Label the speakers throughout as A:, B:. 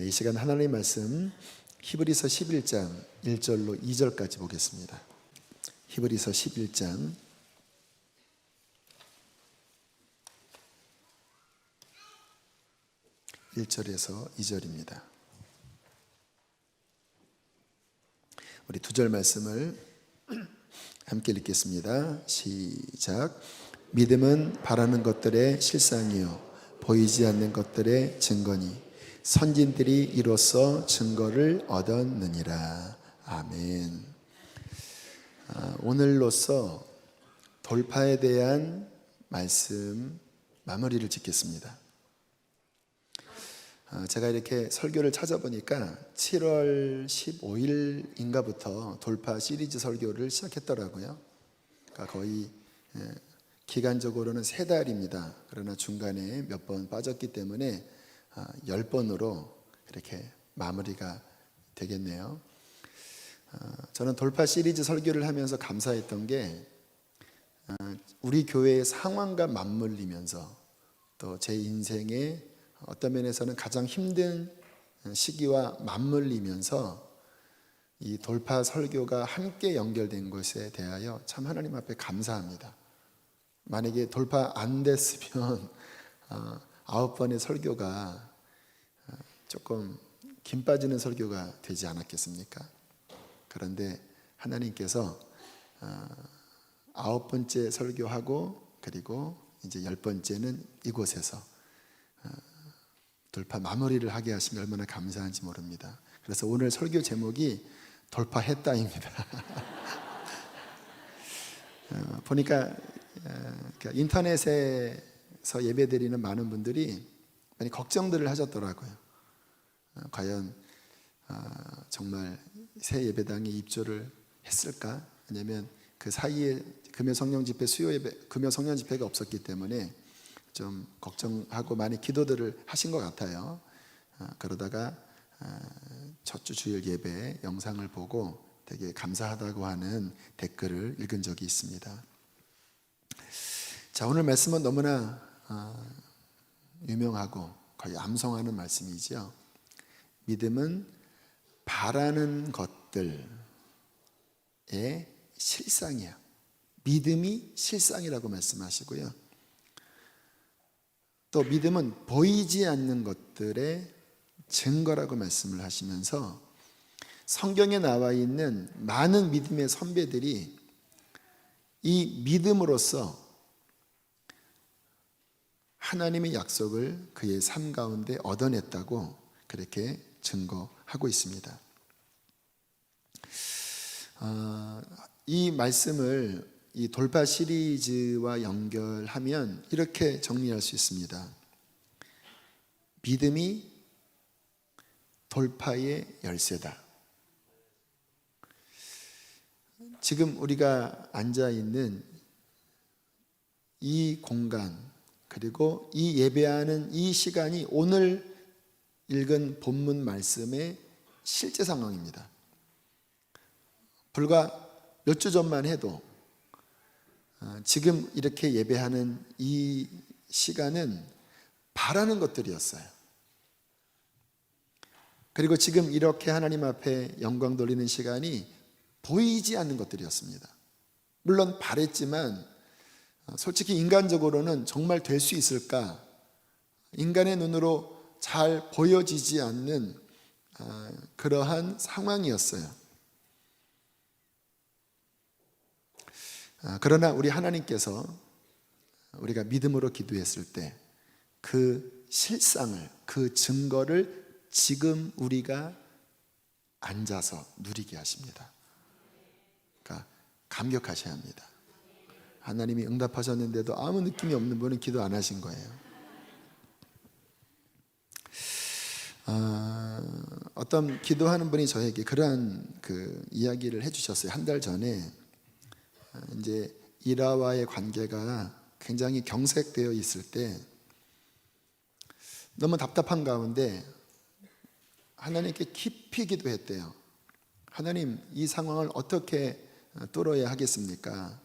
A: 이 시간 하나님의 말씀 히브리서 11장 1절로 2절까지 보겠습니다. 히브리서 11장 1절에서 2절입니다. 우리 두 절 말씀을 함께 읽겠습니다. 시작. 믿음은 바라는 것들의 실상이요 보이지 않는 것들의 증거니 선진들이 이로써 증거를 얻었느니라. 아멘. 오늘로써 돌파에 대한 말씀 마무리를 짓겠습니다. 제가 이렇게 설교를 찾아보니까 7월 15일인가부터 돌파 시리즈 설교를 시작했더라고요. 그러니까 거의 기간적으로는 3달입니다. 그러나 중간에 몇 번 빠졌기 때문에 10번으로 이렇게 마무리가 되겠네요. 저는 돌파 시리즈 설교를 하면서 감사했던 게 우리 교회의 상황과 맞물리면서 또 제 인생의 어떤 면에서는 가장 힘든 시기와 맞물리면서 이 돌파 설교가 함께 연결된 것에 대하여 참 하나님 앞에 감사합니다. 만약에 돌파 안 됐으면 9번의 설교가 조금 김 빠지는 설교가 되지 않았겠습니까? 그런데 하나님께서 9번째 설교하고 그리고 이제 10번째는 이곳에서 돌파 마무리를 하게 하시면 얼마나 감사한지 모릅니다. 그래서 오늘 설교 제목이 돌파했다입니다. 보니까 인터넷에서 예배드리는 많은 분들이 많이 걱정들을 하셨더라고요. 과연 정말 새 예배당에 입주를 했을까? 왜냐하면 그 사이에 금요 성령 집회 수요 예배, 금요 성령 집회가 없었기 때문에 좀 걱정하고 많이 기도들을 하신 것 같아요. 그러다가 첫 주 주일 예배 영상을 보고 되게 감사하다고 하는 댓글을 읽은 적이 있습니다. 자, 오늘 말씀은 너무나 유명하고 거의 암송하는 말씀이죠. 믿음은 바라는 것들의 실상이야. 믿음이 실상이라고 말씀하시고요. 또 믿음은 보이지 않는 것들의 증거라고 말씀을 하시면서 성경에 나와 있는 많은 믿음의 선배들이 이 믿음으로써 하나님의 약속을 그의 삶 가운데 얻어냈다고 그렇게 증거하고 있습니다. 이 말씀을 이 돌파 시리즈와 연결하면 이렇게 정리할 수 있습니다. 믿음이 돌파의 열쇠다. 지금 우리가 앉아 있는 이 공간 그리고 이 예배하는 이 시간이 오늘 읽은 본문 말씀의 실제 상황입니다. 불과 몇 주 전만 해도 지금 이렇게 예배하는 이 시간은 바라는 것들이었어요. 그리고 지금 이렇게 하나님 앞에 영광 돌리는 시간이 보이지 않는 것들이었습니다. 물론 바랬지만 솔직히 인간적으로는 정말 될 수 있을까? 인간의 눈으로 잘 보여지지 않는 그러한 상황이었어요. 그러나 우리 하나님께서 우리가 믿음으로 기도했을 때 그 실상을, 그 증거를 지금 우리가 앉아서 누리게 하십니다. 그러니까 감격하셔야 합니다. 하나님이 응답하셨는데도 아무 느낌이 없는 분은 기도 안 하신 거예요. 어떤 기도하는 분이 저에게 그러한 그 이야기를 해주셨어요. 한 달 전에 이제 일화와의 관계가 굉장히 경색되어 있을 때 너무 답답한 가운데 하나님께 깊이 기도했대요. 하나님, 이 상황을 어떻게 뚫어야 하겠습니까?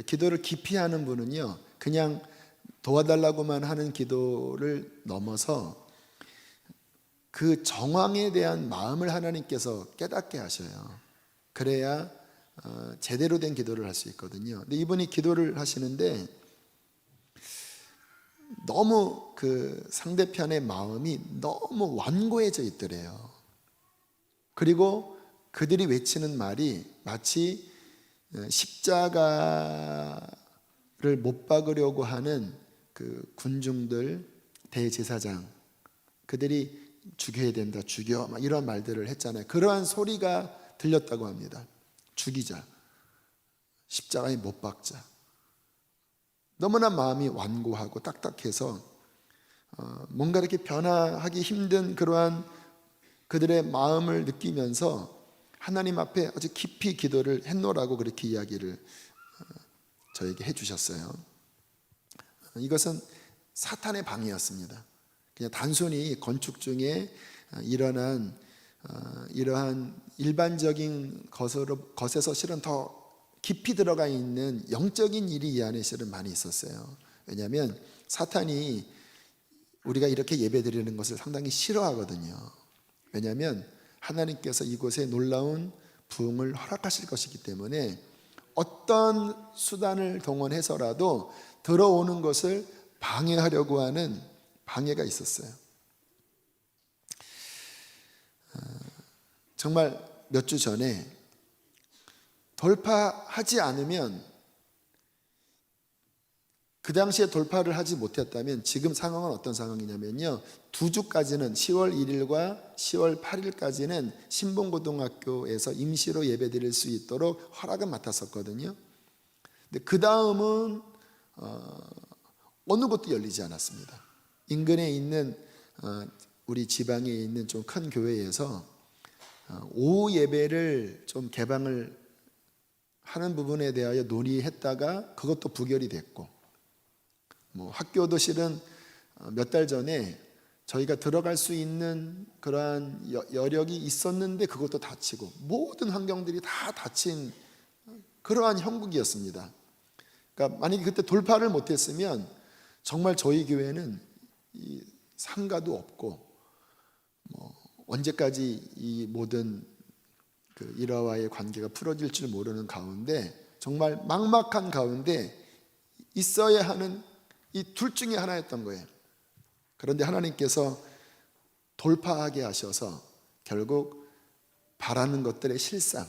A: 기도를 깊이 하는 분은요, 그냥 도와달라고만 하는 기도를 넘어서 그 정황에 대한 마음을 하나님께서 깨닫게 하셔요. 그래야 제대로 된 기도를 할 수 있거든요. 근데 이분이 기도를 하시는데 너무 그 상대편의 마음이 너무 완고해져 있더래요. 그리고 그들이 외치는 말이 마치 십자가를 못 박으려고 하는 그 군중들, 대제사장, 그들이 죽여야 된다, 죽여, 막 이런 말들을 했잖아요. 그러한 소리가 들렸다고 합니다. 죽이자, 십자가에 못 박자. 너무나 마음이 완고하고 딱딱해서 뭔가 이렇게 변화하기 힘든 그러한 그들의 마음을 느끼면서 하나님 앞에 아주 깊이 기도를 했노라고 그렇게 이야기를 저에게 해주셨어요. 이것은 사탄의 방해였습니다. 그냥 단순히 건축 중에 일어난 이러한 일반적인 것에서 실은 더 깊이 들어가 있는 영적인 일이 이 안에 실은 많이 있었어요. 왜냐하면 사탄이 우리가 이렇게 예배드리는 것을 상당히 싫어하거든요. 왜냐하면 하나님께서 이곳에 놀라운 부흥을 허락하실 것이기 때문에 어떤 수단을 동원해서라도 들어오는 것을 방해하려고 하는 방해가 있었어요. 정말 몇 주 전에 돌파하지 않으면, 그 당시에 돌파를 하지 못했다면 지금 상황은 어떤 상황이냐면요, 2주까지는 10월 1일과 10월 8일까지는 신봉고등학교에서 임시로 예배드릴 수 있도록 허락은 맡았었거든요. 근데 그 다음은 어느 곳도 열리지 않았습니다. 인근에 있는 우리 지방에 있는 좀 큰 교회에서 오후 예배를 좀 개방을 하는 부분에 대하여 논의했다가 그것도 부결이 됐고, 학교도 실은 몇 달 전에 저희가 들어갈 수 있는 그러한 여력이 있었는데 그것도 닫히고, 모든 환경들이 다 닫힌 그러한 형국이었습니다. 그러니까 만약에 그때 돌파를 못했으면 정말 저희 교회는 이 상가도 없고 언제까지 이 모든 그 일화와의 관계가 풀어질 줄 모르는 가운데, 정말 막막한 가운데 있어야 하는 이 둘 중에 하나였던 거예요. 그런데 하나님께서 돌파하게 하셔서 결국 바라는 것들의 실상,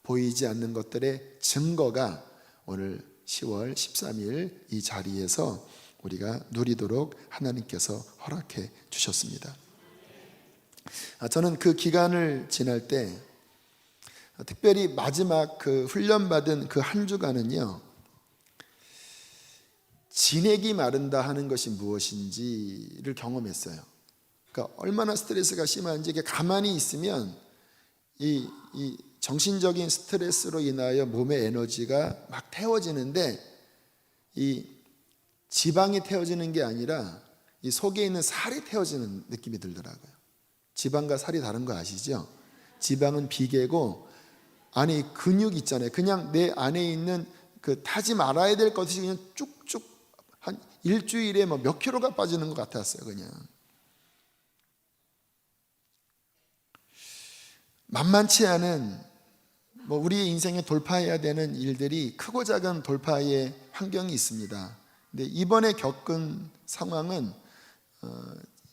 A: 보이지 않는 것들의 증거가 오늘 10월 13일 이 자리에서 우리가 누리도록 하나님께서 허락해 주셨습니다. 저는 그 기간을 지날 때 특별히 마지막 그 훈련받은 그 한 주간은요, 진액이 마른다 하는 것이 무엇인지를 경험했어요. 그러니까 얼마나 스트레스가 심한지, 이게 가만히 있으면 이 정신적인 스트레스로 인하여 몸의 에너지가 막 태워지는데, 이 지방이 태워지는 게 아니라 이 속에 있는 살이 태워지는 느낌이 들더라고요. 지방과 살이 다른 거 아시죠? 지방은 비계고 안에 근육 있잖아요. 그냥 내 안에 있는 그 타지 말아야 될 것이 그냥 쭉쭉 한 일주일에 몇 킬로가 빠지는 것 같았어요. 그냥 만만치 않은 우리의 인생에 돌파해야 되는 일들이, 크고 작은 돌파의 환경이 있습니다. 근데 이번에 겪은 상황은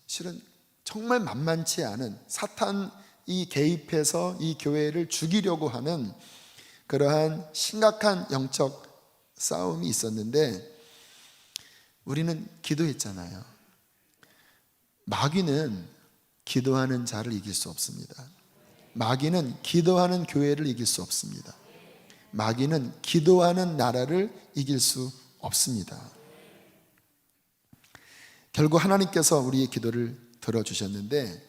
A: 실은 정말 만만치 않은, 사탄이 개입해서 이 교회를 죽이려고 하는 그러한 심각한 영적 싸움이 있었는데, 우리는 기도했잖아요. 마귀는 기도하는 자를 이길 수 없습니다. 마귀는 기도하는 교회를 이길 수 없습니다. 마귀는 기도하는 나라를 이길 수 없습니다. 결국 하나님께서 우리의 기도를 들어주셨는데,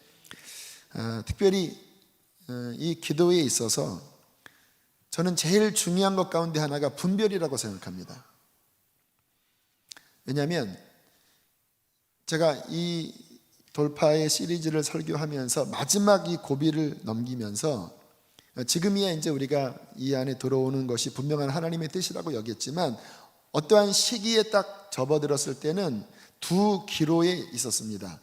A: 특별히 이 기도에 있어서 저는 제일 중요한 것 가운데 하나가 분별이라고 생각합니다. 왜냐하면 제가 이 돌파의 시리즈를 설교하면서 마지막 이 고비를 넘기면서, 지금이야 이제 우리가 이 안에 들어오는 것이 분명한 하나님의 뜻이라고 여겼지만, 어떠한 시기에 딱 접어들었을 때는 두 기로에 있었습니다.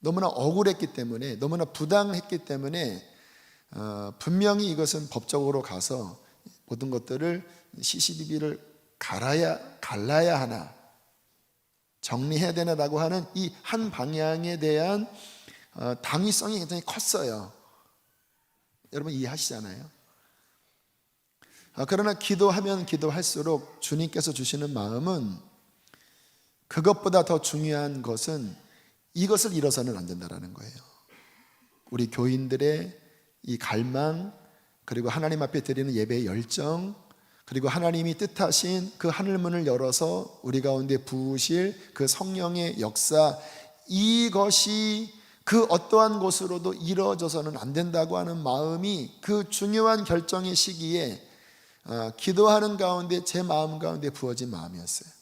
A: 너무나 억울했기 때문에, 너무나 부당했기 때문에 분명히 이것은 법적으로 가서 모든 것들을 CCTV를 갈라야 하나, 정리해야 되나라고 하는 이 한 방향에 대한 당위성이 굉장히 컸어요. 여러분 이해하시잖아요. 그러나 기도하면 기도할수록 주님께서 주시는 마음은, 그것보다 더 중요한 것은 이것을 잃어서는 안 된다는 거예요. 우리 교인들의 이 갈망, 그리고 하나님 앞에 드리는 예배의 열정, 그리고 하나님이 뜻하신 그 하늘문을 열어서 우리 가운데 부으실 그 성령의 역사, 이것이 그 어떠한 곳으로도 이루어져서는 안 된다고 하는 마음이 그 중요한 결정의 시기에 기도하는 가운데 제 마음 가운데 부어진 마음이었어요.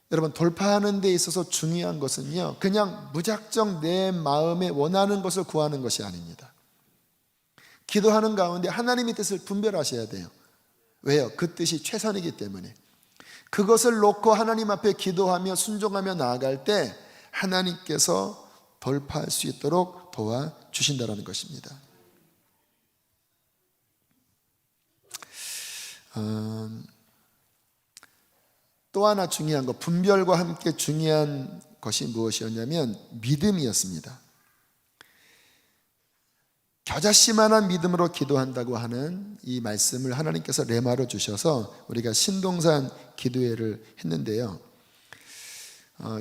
A: 여러분, 돌파하는 데 있어서 중요한 것은요, 그냥 무작정 내 마음에 원하는 것을 구하는 것이 아닙니다. 기도하는 가운데 하나님의 뜻을 분별하셔야 돼요. 왜요? 그 뜻이 최선이기 때문에. 그것을 놓고 하나님 앞에 기도하며 순종하며 나아갈 때 하나님께서 돌파할 수 있도록 도와주신다는 것입니다. 또 하나 중요한 것, 분별과 함께 중요한 것이 무엇이었냐면 믿음이었습니다. 겨자씨만한 믿음으로 기도한다고 하는 이 말씀을 하나님께서 레마로 주셔서 우리가 신동산 기도회를 했는데요.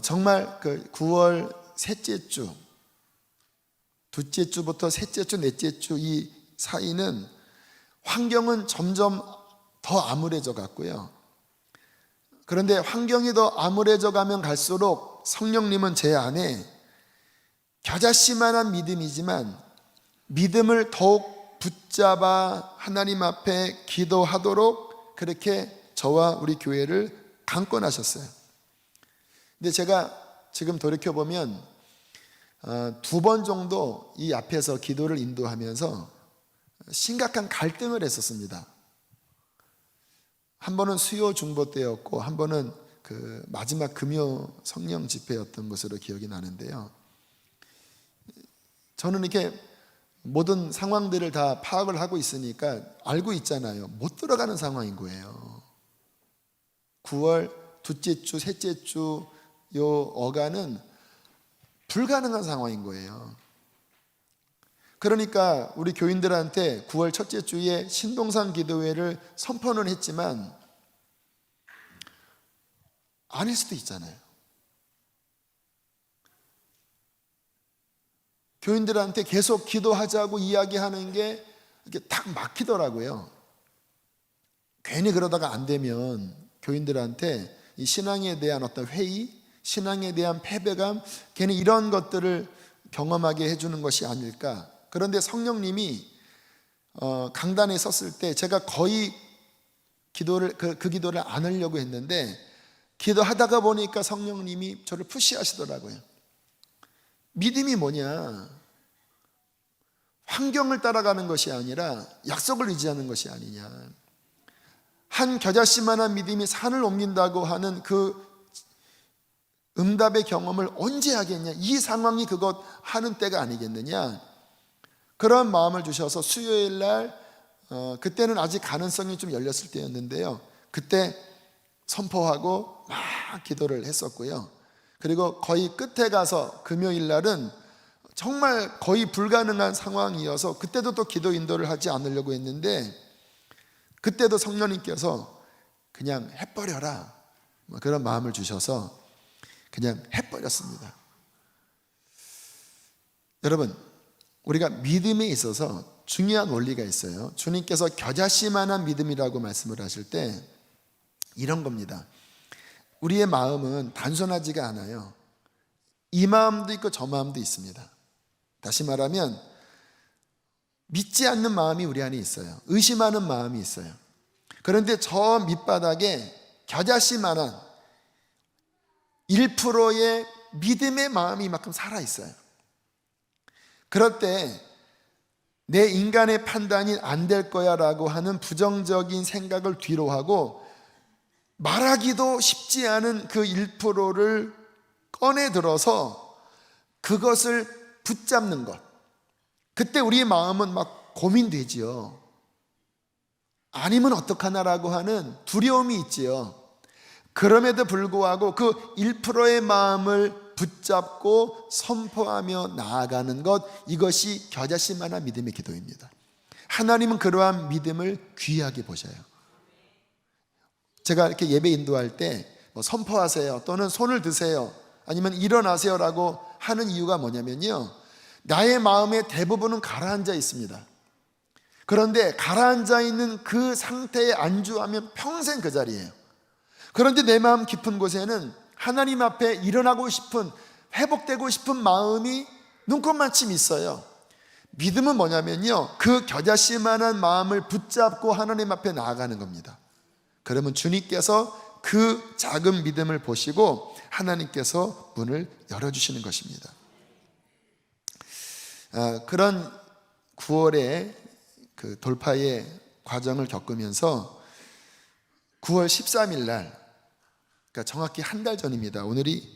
A: 정말 그 9월 셋째 주, 둘째 주부터 셋째 주, 넷째 주 이 사이는 환경은 점점 더 암울해져 갔고요. 그런데 환경이 더 암울해져 가면 갈수록 성령님은 제 안에 겨자씨만한 믿음이지만 믿음을 더욱 붙잡아 하나님 앞에 기도하도록 그렇게 저와 우리 교회를 강권하셨어요. 근데 제가 지금 돌이켜보면 2번 정도 이 앞에서 기도를 인도하면서 심각한 갈등을 했었습니다. 한 번은 수요 중보 때였고, 한 번은 그 마지막 금요 성령 집회였던 것으로 기억이 나는데요. 저는 이렇게 모든 상황들을 다 파악을 하고 있으니까 알고 있잖아요. 못 들어가는 상황인 거예요. 9월 둘째 주, 셋째 주 요 어간은 불가능한 상황인 거예요. 그러니까 우리 교인들한테 9월 첫째 주에 신동산 기도회를 선포는 했지만 아닐 수도 있잖아요. 교인들한테 계속 기도하자고 이야기하는 게 이렇게 딱 막히더라고요. 괜히 그러다가 안 되면 교인들한테 이 신앙에 대한 어떤 회의, 신앙에 대한 패배감, 괜히 이런 것들을 경험하게 해주는 것이 아닐까. 그런데 성령님이 강단에 섰을 때 제가 거의 기도를 그 기도를 안 하려고 했는데 기도하다가 보니까 성령님이 저를 푸시하시더라고요. 믿음이 뭐냐? 환경을 따라가는 것이 아니라 약속을 의지하는 것이 아니냐. 한 겨자씨만한 믿음이 산을 옮긴다고 하는 그 응답의 경험을 언제 하겠냐? 이 상황이 그것 하는 때가 아니겠느냐? 그런 마음을 주셔서 수요일 날 그때는 아직 가능성이 좀 열렸을 때였는데요. 그때 선포하고 막 기도를 했었고요. 그리고 거의 끝에 가서 금요일 날은 정말 거의 불가능한 상황이어서 그때도 또 기도 인도를 하지 않으려고 했는데 그때도 성령님께서 그냥 해버려라 그런 마음을 주셔서 그냥 해버렸습니다. 여러분, 우리가 믿음에 있어서 중요한 원리가 있어요. 주님께서 겨자씨만한 믿음이라고 말씀을 하실 때 이런 겁니다. 우리의 마음은 단순하지가 않아요. 이 마음도 있고 저 마음도 있습니다. 다시 말하면 믿지 않는 마음이 우리 안에 있어요. 의심하는 마음이 있어요. 그런데 저 밑바닥에 겨자씨만한 1%의 믿음의 마음이 이만큼 살아있어요. 그럴 때 내 인간의 판단이 안 될 거야 라고 하는 부정적인 생각을 뒤로 하고 말하기도 쉽지 않은 그 1%를 꺼내 들어서 그것을 붙잡는 것. 그때 우리의 마음은 막 고민되지요. 아니면 어떡하나라고 하는 두려움이 있지요. 그럼에도 불구하고 그 1%의 마음을 붙잡고 선포하며 나아가는 것, 이것이 겨자씨만한 믿음의 기도입니다. 하나님은 그러한 믿음을 귀하게 보셔요. 제가 이렇게 예배 인도할 때 선포하세요, 또는 손을 드세요, 아니면 일어나세요라고 하는 이유가 뭐냐면요, 나의 마음의 대부분은 가라앉아 있습니다. 그런데 가라앉아 있는 그 상태에 안주하면 평생 그 자리예요. 그런데 내 마음 깊은 곳에는 하나님 앞에 일어나고 싶은, 회복되고 싶은 마음이 눈꽃만큼 있어요. 믿음은 뭐냐면요, 그 겨자씨만한 마음을 붙잡고 하나님 앞에 나아가는 겁니다. 그러면 주님께서 그 작은 믿음을 보시고 하나님께서 문을 열어주시는 것입니다. 그런 9월에 그 돌파의 과정을 겪으면서 9월 13일 날, 그러니까 정확히 한 달 전입니다. 오늘이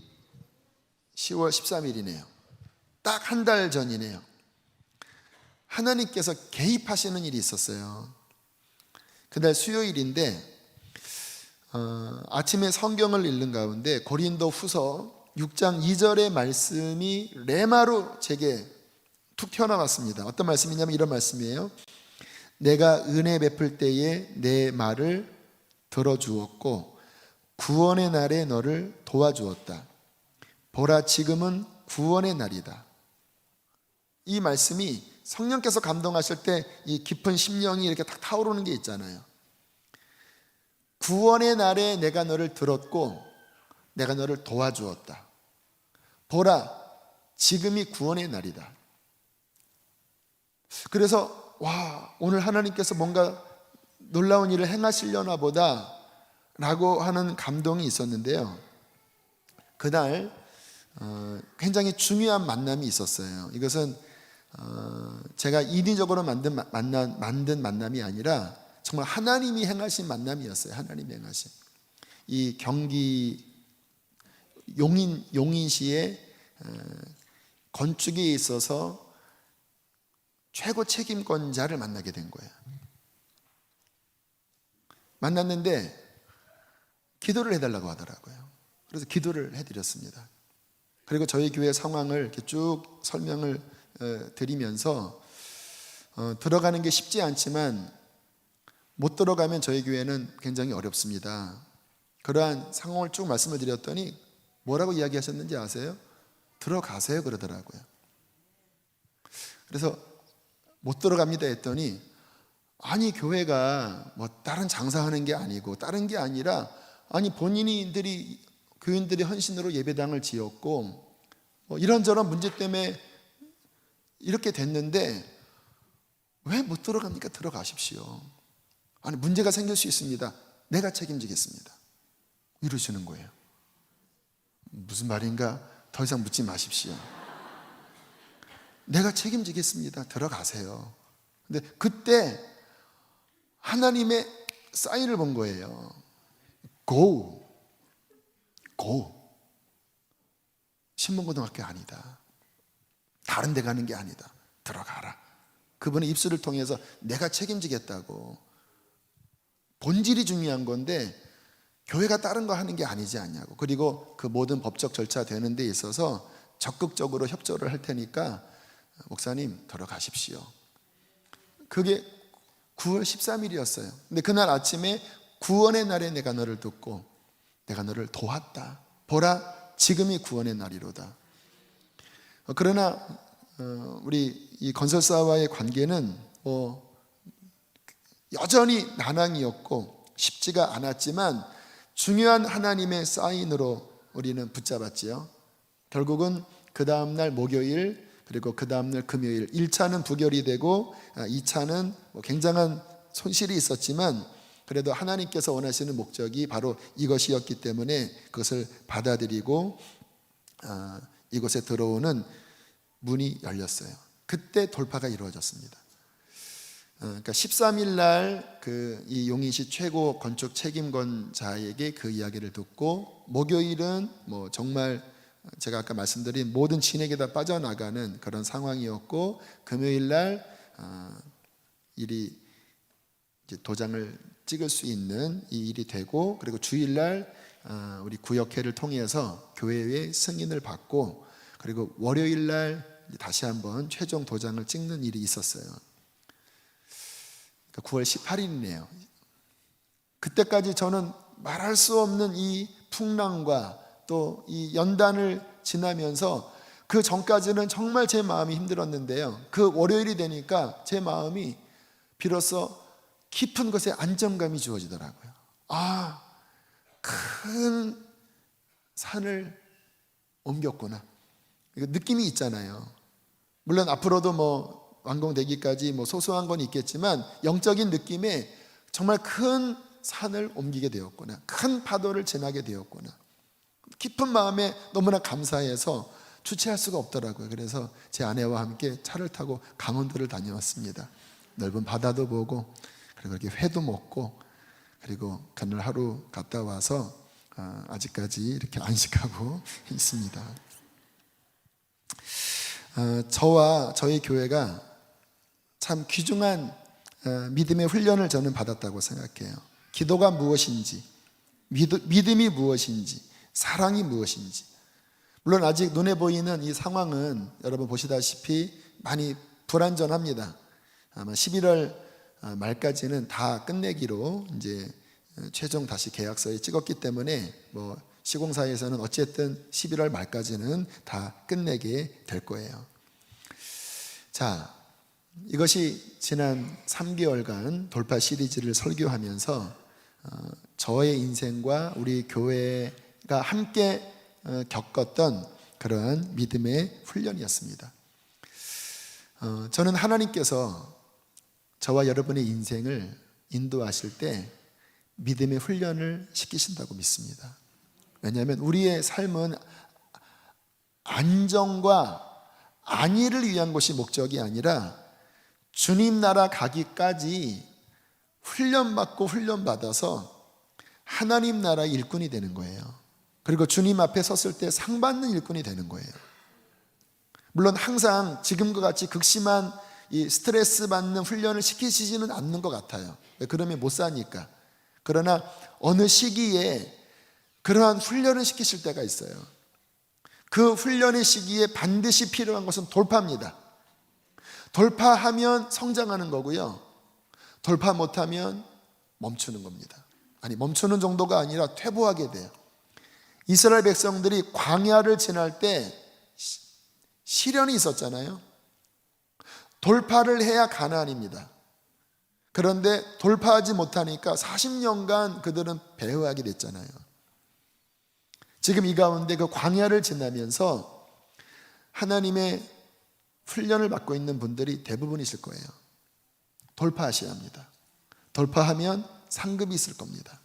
A: 10월 13일이네요. 딱 한 달 전이네요. 하나님께서 개입하시는 일이 있었어요. 그날 수요일인데 아침에 성경을 읽는 가운데 고린도 후서 6장 2절의 말씀이 레마로 제게 툭 튀어나왔습니다. 어떤 말씀이냐면 이런 말씀이에요. 내가 은혜 베풀 때에 내 말을 들어주었고 구원의 날에 너를 도와주었다. 보라, 지금은 구원의 날이다. 이 말씀이 성령께서 감동하실 때 이 깊은 심령이 이렇게 탁 타오르는 게 있잖아요. 구원의 날에 내가 너를 들었고 내가 너를 도와주었다. 보라, 지금이 구원의 날이다. 그래서 오늘 하나님께서 뭔가 놀라운 일을 행하시려나 보다 라고 하는 감동이 있었는데요, 그날 굉장히 중요한 만남이 있었어요. 이것은 제가 인위적으로 만든 만남이 아니라 정말 하나님이 행하신 만남이었어요. 하나님이 행하신. 이 경기 용인시의 건축에 있어서 최고 책임권자를 만나게 된 거예요. 만났는데 기도를 해달라고 하더라고요. 그래서 기도를 해드렸습니다. 그리고 저희 교회 상황을 이렇게 쭉 설명을 드리면서 들어가는 게 쉽지 않지만 못 들어가면 저희 교회는 굉장히 어렵습니다. 그러한 상황을 쭉 말씀을 드렸더니 뭐라고 이야기하셨는지 아세요? 들어가세요 그러더라고요. 그래서 못 들어갑니다 했더니, 아니 교회가 뭐 다른 장사하는 게 아니고 다른 게 아니라, 아니 교인들이 헌신으로 예배당을 지었고 이런저런 문제 때문에 이렇게 됐는데 왜 못 들어갑니까? 들어가십시오. 아니 문제가 생길 수 있습니다. 내가 책임지겠습니다. 이러시는 거예요. 무슨 말인가? 더 이상 묻지 마십시오. 내가 책임지겠습니다. 들어가세요. 근데 그때 하나님의 사인을 본 거예요. Go. 신문고등학교 아니다. 다른 데 가는 게 아니다. 들어가라. 그분의 입술을 통해서 내가 책임지겠다고. 본질이 중요한 건데 교회가 다른 거 하는 게 아니지 않냐고. 그리고 그 모든 법적 절차 되는 데 있어서 적극적으로 협조를 할 테니까 목사님 들어가십시오. 그게 9월 13일이었어요. 근데 그날 아침에 구원의 날에 내가 너를 듣고 내가 너를 도왔다. 보라, 지금이 구원의 날이로다. 그러나 우리 이 건설사와의 관계는 여전히 난항이었고 쉽지가 않았지만 중요한 하나님의 사인으로 우리는 붙잡았지요. 결국은 그 다음날 목요일, 그리고 그 다음날 금요일, 1차는 부결이 되고 2차는 굉장한 손실이 있었지만 그래도 하나님께서 원하시는 목적이 바로 이것이었기 때문에 그것을 받아들이고 이곳에 들어오는 문이 열렸어요. 그때 돌파가 이루어졌습니다. 그러니까 13일 날 이 용인시 최고 건축 책임권자에게 그 이야기를 듣고 목요일은 정말 제가 아까 말씀드린 모든 진액이 다 빠져나가는 그런 상황이었고, 금요일 날 일이 이제 도장을 찍을 수 있는 이 일이 되고, 그리고 주일 날 우리 구역회를 통해서 교회의 승인을 받고, 그리고 월요일 날 다시 한번 최종 도장을 찍는 일이 있었어요. 9월 18일이네요. 그때까지 저는 말할 수 없는 이 풍랑과 또 이 연단을 지나면서, 그 전까지는 정말 제 마음이 힘들었는데요, 그 월요일이 되니까 제 마음이 비로소 깊은 곳에 안정감이 주어지더라고요. 큰 산을 옮겼구나. 느낌이 있잖아요. 물론 앞으로도 완공되기까지 소소한 건 있겠지만, 영적인 느낌에 정말 큰 산을 옮기게 되었구나, 큰 파도를 지나게 되었구나, 깊은 마음에 너무나 감사해서 주체할 수가 없더라고요. 그래서 제 아내와 함께 차를 타고 강원도를 다녀왔습니다. 넓은 바다도 보고, 그리고 이렇게 회도 먹고, 그리고 그날 하루 갔다 와서 아직까지 이렇게 안식하고 있습니다. 저와 저희 교회가 참 귀중한 믿음의 훈련을 저는 받았다고 생각해요. 기도가 무엇인지, 믿음이 무엇인지, 사랑이 무엇인지. 물론 아직 눈에 보이는 이 상황은 여러분 보시다시피 많이 불안전합니다. 아마 11월 말까지는 다 끝내기로 이제 최종 다시 계약서에 찍었기 때문에 시공사에서는 어쨌든 11월 말까지는 다 끝내게 될 거예요. 자, 이것이 지난 3개월간 돌파 시리즈를 설교하면서 저의 인생과 우리 교회가 함께 겪었던 그러한 믿음의 훈련이었습니다. 저는 하나님께서 저와 여러분의 인생을 인도하실 때 믿음의 훈련을 시키신다고 믿습니다. 왜냐하면 우리의 삶은 안정과 안위를 위한 것이 목적이 아니라 주님 나라 가기까지 훈련받고 훈련받아서 하나님 나라의 일꾼이 되는 거예요. 그리고 주님 앞에 섰을 때 상 받는 일꾼이 되는 거예요. 물론 항상 지금과 같이 극심한 이 스트레스 받는 훈련을 시키시지는 않는 것 같아요. 그러면 못 사니까. 그러나 어느 시기에 그러한 훈련을 시키실 때가 있어요. 그 훈련의 시기에 반드시 필요한 것은 돌파입니다. 돌파하면 성장하는 거고요, 돌파 못하면 멈추는 겁니다. 아니, 멈추는 정도가 아니라 퇴보하게 돼요. 이스라엘 백성들이 광야를 지날 때 시련이 있었잖아요. 돌파를 해야 가나안입니다. 그런데 돌파하지 못하니까 40년간 그들은 배회하게 됐잖아요. 지금 이 가운데 그 광야를 지나면서 하나님의 훈련을 받고 있는 분들이 대부분이실 거예요. 돌파하셔야 합니다. 돌파하면 상급이 있을 겁니다.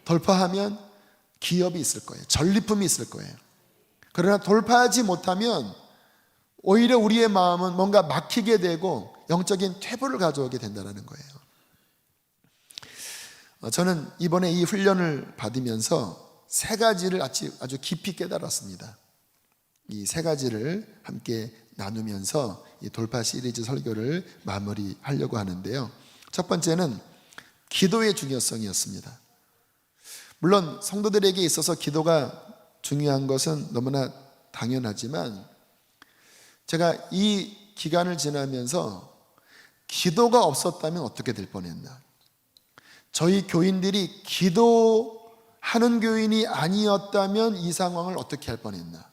A: 돌파하면 기업이 있을 거예요. 전리품이 있을 거예요. 그러나 돌파하지 못하면 오히려 우리의 마음은 뭔가 막히게 되고 영적인 퇴보를 가져오게 된다는 거예요. 저는 이번에 이 훈련을 받으면서 세 가지를 아주 깊이 깨달았습니다. 이 세 가지를 함께 나누면서 이 돌파 시리즈 설교를 마무리하려고 하는데요. 첫 번째는 기도의 중요성이었습니다. 물론 성도들에게 있어서 기도가 중요한 것은 너무나 당연하지만, 제가 이 기간을 지나면서 기도가 없었다면 어떻게 될 뻔했나, 저희 교인들이 기도하는 교인이 아니었다면 이 상황을 어떻게 할 뻔했나.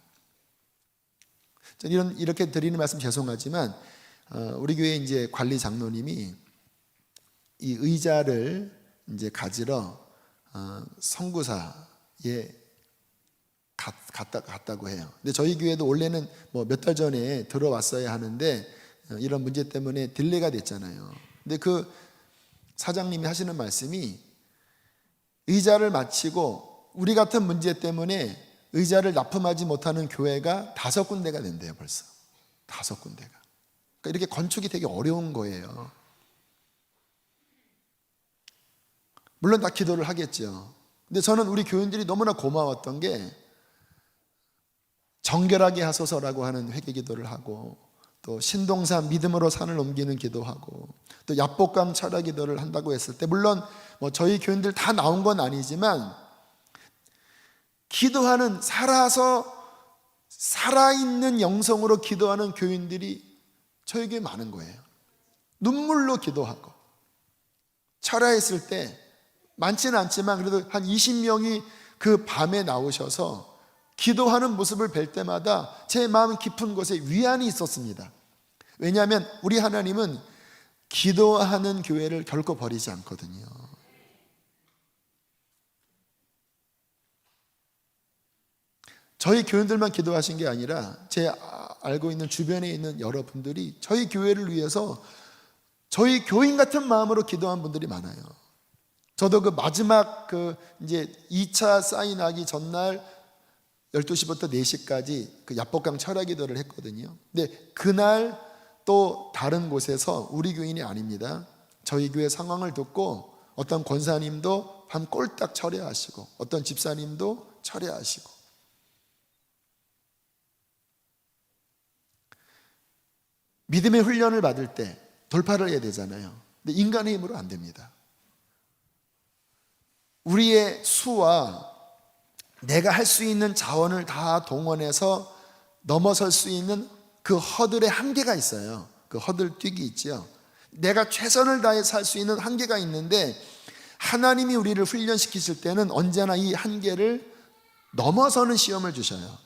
A: 이렇게 드리는 말씀 죄송하지만, 우리 교회 이제 관리 장로님이 이 의자를 이제 가지러 선구사에 갔다고 해요. 근데 저희 교회도 원래는 몇 달 전에 들어왔어야 하는데 이런 문제 때문에 딜레이가 됐잖아요. 근데 그 사장님이 하시는 말씀이, 의자를 마치고 우리 같은 문제 때문에 의자를 납품하지 못하는 교회가 5군데가 된대요. 벌써 5군데가. 그러니까 이렇게 건축이 되게 어려운 거예요. 물론 다 기도를 하겠죠. 근데 저는 우리 교인들이 너무나 고마웠던 게, 정결하게 하소서라고 하는 회개 기도를 하고, 또 신동산 믿음으로 산을 옮기는 기도하고, 또 야복강 철야 기도를 한다고 했을 때, 물론 저희 교인들 다 나온 건 아니지만 기도하는, 살아있는 영성으로 기도하는 교인들이 저희 교회에 많은 거예요. 눈물로 기도하고, 철야했을 때 많지는 않지만 그래도 한 20명이 그 밤에 나오셔서 기도하는 모습을 뵐 때마다 제 마음 깊은 곳에 위안이 있었습니다. 왜냐하면 우리 하나님은 기도하는 교회를 결코 버리지 않거든요. 저희 교인들만 기도하신 게 아니라 제 알고 있는 주변에 있는 여러분들이 저희 교회를 위해서 저희 교인 같은 마음으로 기도한 분들이 많아요. 저도 그 마지막 이제 2차 사인하기 전날 12시부터 4시까지 그 야복강 철야 기도를 했거든요. 근데 그날 또 다른 곳에서, 우리 교인이 아닙니다, 저희 교회 상황을 듣고 어떤 권사님도 밤 꼴딱 철야하시고 어떤 집사님도 철야하시고, 믿음의 훈련을 받을 때 돌파를 해야 되잖아요. 근데 인간의 힘으로 안 됩니다. 우리의 수와 내가 할 수 있는 자원을 다 동원해서 넘어설 수 있는 그 허들의 한계가 있어요. 그 허들 뛰기 있죠. 내가 최선을 다해서 할 수 있는 한계가 있는데, 하나님이 우리를 훈련시키실 때는 언제나 이 한계를 넘어서는 시험을 주셔요.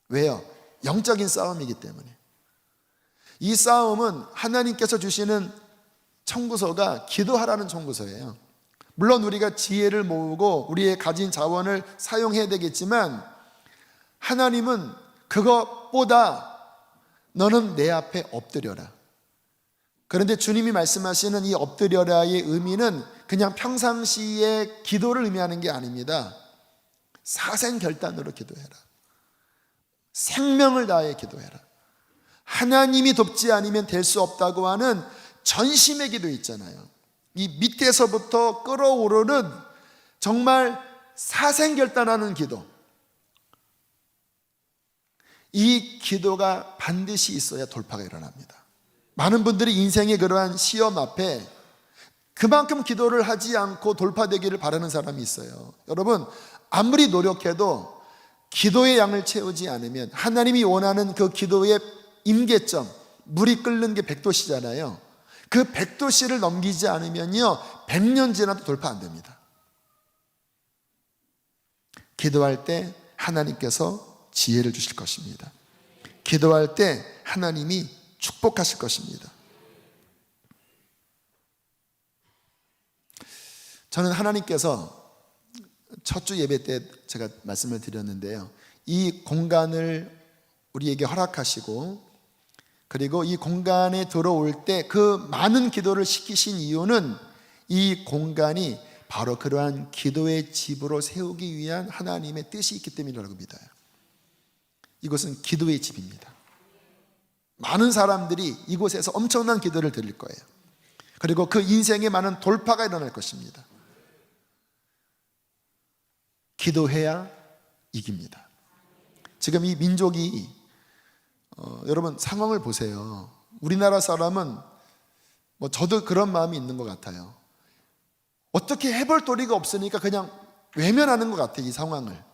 A: 왜요? 영적인 싸움이기 때문에. 이 싸움은 하나님께서 주시는 청구서가 기도하라는 청구서예요. 물론 우리가 지혜를 모으고 우리의 가진 자원을 사용해야 되겠지만, 하나님은 그것보다 너는 내 앞에 엎드려라. 그런데 주님이 말씀하시는 이 엎드려라의 의미는 그냥 평상시의 기도를 의미하는 게 아닙니다. 사생결단으로 기도해라. 생명을 다해 기도해라. 하나님이 돕지 않으면 될 수 없다고 하는 전심의 기도 있잖아요. 이 밑에서부터 끌어오르는 정말 사생결단하는 기도, 이 기도가 반드시 있어야 돌파가 일어납니다. 많은 분들이 인생의 그러한 시험 앞에 그만큼 기도를 하지 않고 돌파되기를 바라는 사람이 있어요. 여러분, 아무리 노력해도 기도의 양을 채우지 않으면, 하나님이 원하는 그 기도의 임계점, 물이 끓는 게 100도씨잖아요. 그 100도씨를 넘기지 않으면요, 100년 지나도 돌파 안 됩니다. 기도할 때 하나님께서 지혜를 주실 것입니다. 기도할 때 하나님이 축복하실 것입니다. 저는 하나님께서 첫 주 예배 때 제가 말씀을 드렸는데요, 이 공간을 우리에게 허락하시고, 그리고 이 공간에 들어올 때 그 많은 기도를 시키신 이유는 이 공간이 바로 그러한 기도의 집으로 세우기 위한 하나님의 뜻이 있기 때문이라고 믿어요. 이곳은 기도의 집입니다. 많은 사람들이 이곳에서 엄청난 기도를 드릴 거예요. 그리고 그 인생에 많은 돌파가 일어날 것입니다. 기도해야 이깁니다. 지금 이 민족이 여러분 상황을 보세요. 우리나라 사람은 저도 그런 마음이 있는 것 같아요. 어떻게 해볼 도리가 없으니까 그냥 외면하는 것 같아요, 이 상황을.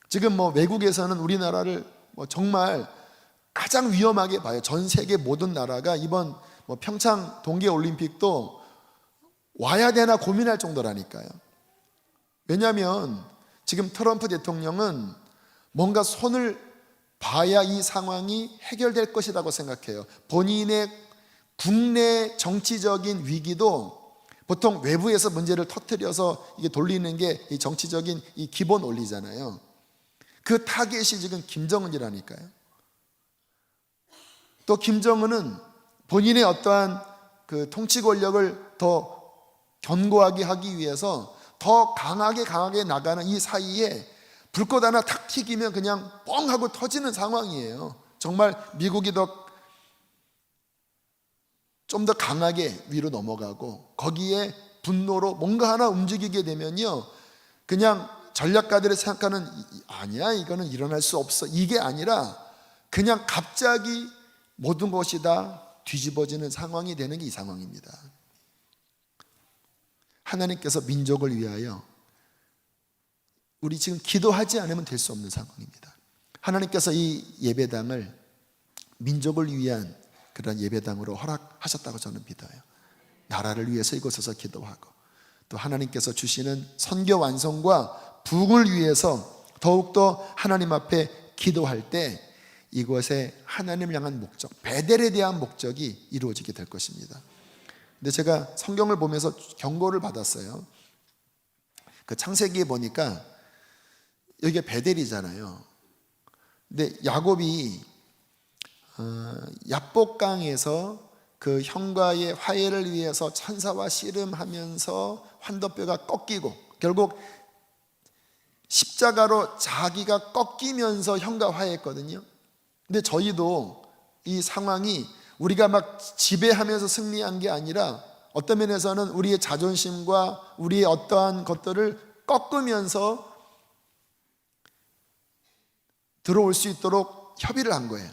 A: 지금 외국에서는 우리나라를 정말 가장 위험하게 봐요. 전 세계 모든 나라가 이번 평창 동계올림픽도 와야 되나 고민할 정도라니까요. 왜냐하면 지금 트럼프 대통령은 뭔가 손을 봐야 이 상황이 해결될 것이라고 생각해요. 본인의 국내 정치적인 위기도 보통 외부에서 문제를 터뜨려서 이게 돌리는 게 이 정치적인 이 기본 원리잖아요. 그 타겟이 지금 김정은이라니까요. 또 김정은은 본인의 어떠한 그 통치 권력을 더 견고하게 하기 위해서 더 강하게 나가는 이 사이에 불꽃 하나 탁 튀기면 그냥 뻥 하고 터지는 상황이에요. 정말 미국이 좀 더 강하게 위로 넘어가고, 거기에 분노로 뭔가 하나 움직이게 되면요, 그냥 전략가들이 생각하는 아니야 이거는 일어날 수 없어 이게 아니라 그냥 갑자기 모든 것이 다 뒤집어지는 상황이 되는 게 이 상황입니다. 하나님께서 민족을 위하여 우리 지금 기도하지 않으면 될 수 없는 상황입니다. 하나님께서 이 예배당을 민족을 위한 그런 예배당으로 허락하셨다고 저는 믿어요. 나라를 위해서 이곳에서 기도하고 또 하나님께서 주시는 선교 완성과 부흥을 위해서 더욱더 하나님 앞에 기도할 때 이곳에 하나님을 향한 목적, 베델에 대한 목적이 이루어지게 될 것입니다. 근데 제가 성경을 보면서 경고를 받았어요. 그 창세기에 보니까 여기가 베델이잖아요. 근데 야곱이 야복강에서 그 형과의 화해를 위해서 천사와 씨름하면서 환도뼈가 꺾이고 결국 십자가로 자기가 꺾이면서 형과 화해했거든요. 근데 저희도 이 상황이 우리가 막 지배하면서 승리한 게 아니라 어떤 면에서는 우리의 자존심과 우리의 어떠한 것들을 꺾으면서 들어올 수 있도록 협의를 한 거예요.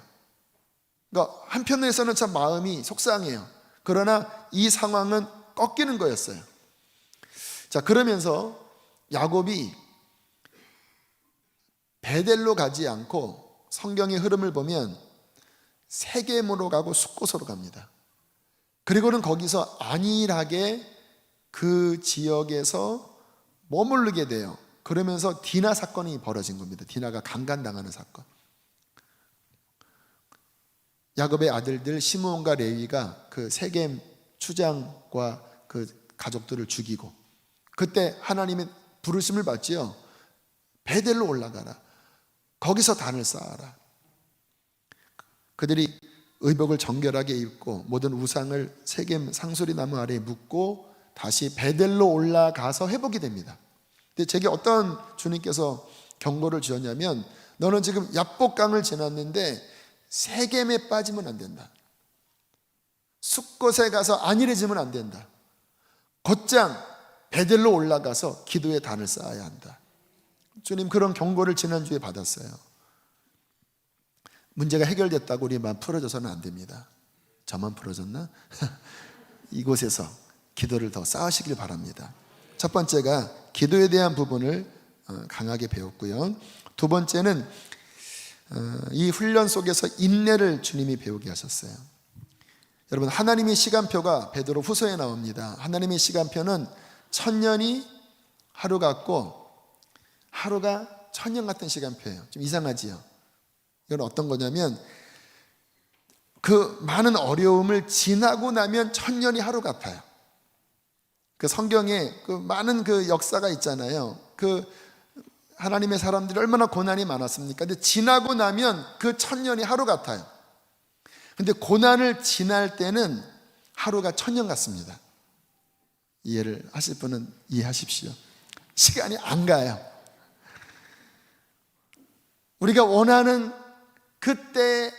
A: 그러니까 한편에서는 참 마음이 속상해요. 그러나 이 상황은 꺾이는 거였어요. 자, 그러면서 야곱이 베델로 가지 않고 성경의 흐름을 보면 세겜으로 가고 숫곳으로 갑니다. 그리고는 거기서 안일하게 그 지역에서 머무르게 돼요. 그러면서 디나 사건이 벌어진 겁니다. 디나가 강간당하는 사건. 야곱의 아들들 시므온과 레위가 그 세겜 추장과 그 가족들을 죽이고 그때 하나님의 부르심을 받지요. 베델로 올라가라. 거기서 단을 쌓아라. 그들이 의복을 정결하게 입고 모든 우상을 세겜 상수리 나무 아래에 묻고 다시 베델로 올라가서 회복이 됩니다. 근데 제게 어떤 주님께서 경고를 주셨냐면 너는 지금 야복강을 지났는데 세겜에 빠지면 안 된다. 숫곳에 가서 안일해지면 안 된다. 곧장 베델로 올라가서 기도의 단을 쌓아야 한다. 주님 그런 경고를 지난주에 받았어요. 문제가 해결됐다고 우리만 풀어져서는 안 됩니다. 저만 풀어졌나? 이곳에서 기도를 더 쌓으시길 바랍니다. 첫 번째가 기도에 대한 부분을 강하게 배웠고요. 두 번째는 이 훈련 속에서 인내를 주님이 배우게 하셨어요. 여러분 하나님의 시간표가 베드로 후서에 나옵니다. 하나님의 시간표는 1000년이 하루 같고 하루가 1000년 같은 시간표예요. 좀 이상하지요? 이건 어떤 거냐면 그 많은 어려움을 지나고 나면 1000년이 하루 같아요. 그 성경에 그 많은 그 역사가 있잖아요. 그 하나님의 사람들이 얼마나 고난이 많았습니까? 근데 지나고 나면 그 1000년이 하루 같아요. 근데 고난을 지날 때는 하루가 1000년 같습니다. 이해를 하실 분은 이해하십시오. 시간이 안 가요. 우리가 원하는 그때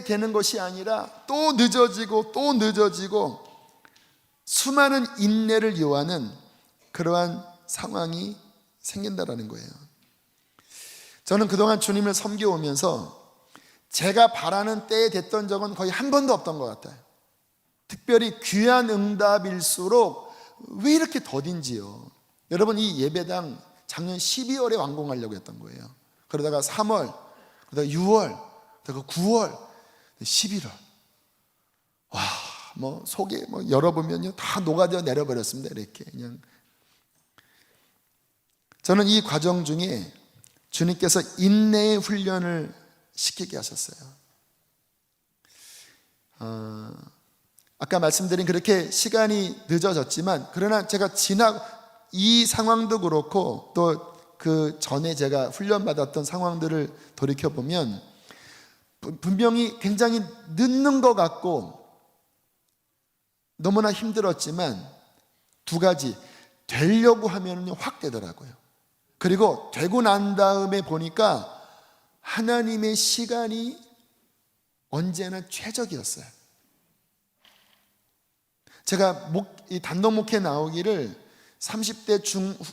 A: 되는 것이 아니라 또 늦어지고 또 늦어지고 수많은 인내를 요하는 그러한 상황이 생긴다라는 거예요. 저는 그동안 주님을 섬겨오면서 제가 바라는 때에 됐던 적은 거의 한 번도 없던 것 같아요. 특별히 귀한 응답일수록 왜 이렇게 더딘지요. 여러분 이 예배당 작년 12월에 완공하려고 했던 거예요. 그러다가 3월, 그러다가 6월, 그러다가 9월, 11월. 와, 뭐 속에 뭐 열어보면요 다 녹아져 내려버렸습니다. 이렇게 그냥. 저는 이 과정 중에 주님께서 인내의 훈련을 시키게 하셨어요. 아까 말씀드린 그렇게 시간이 늦어졌지만 그러나 제가 이 상황도 그렇고 또 그 전에 제가 훈련받았던 상황들을 돌이켜보면 분명히 굉장히 늦는 것 같고 너무나 힘들었지만 두 가지 되려고 하면 확 되더라고요. 그리고 되고 난 다음에 보니까 하나님의 시간이 언제나 최적이었어요. 제가 이 단독 목회 나오기를 30대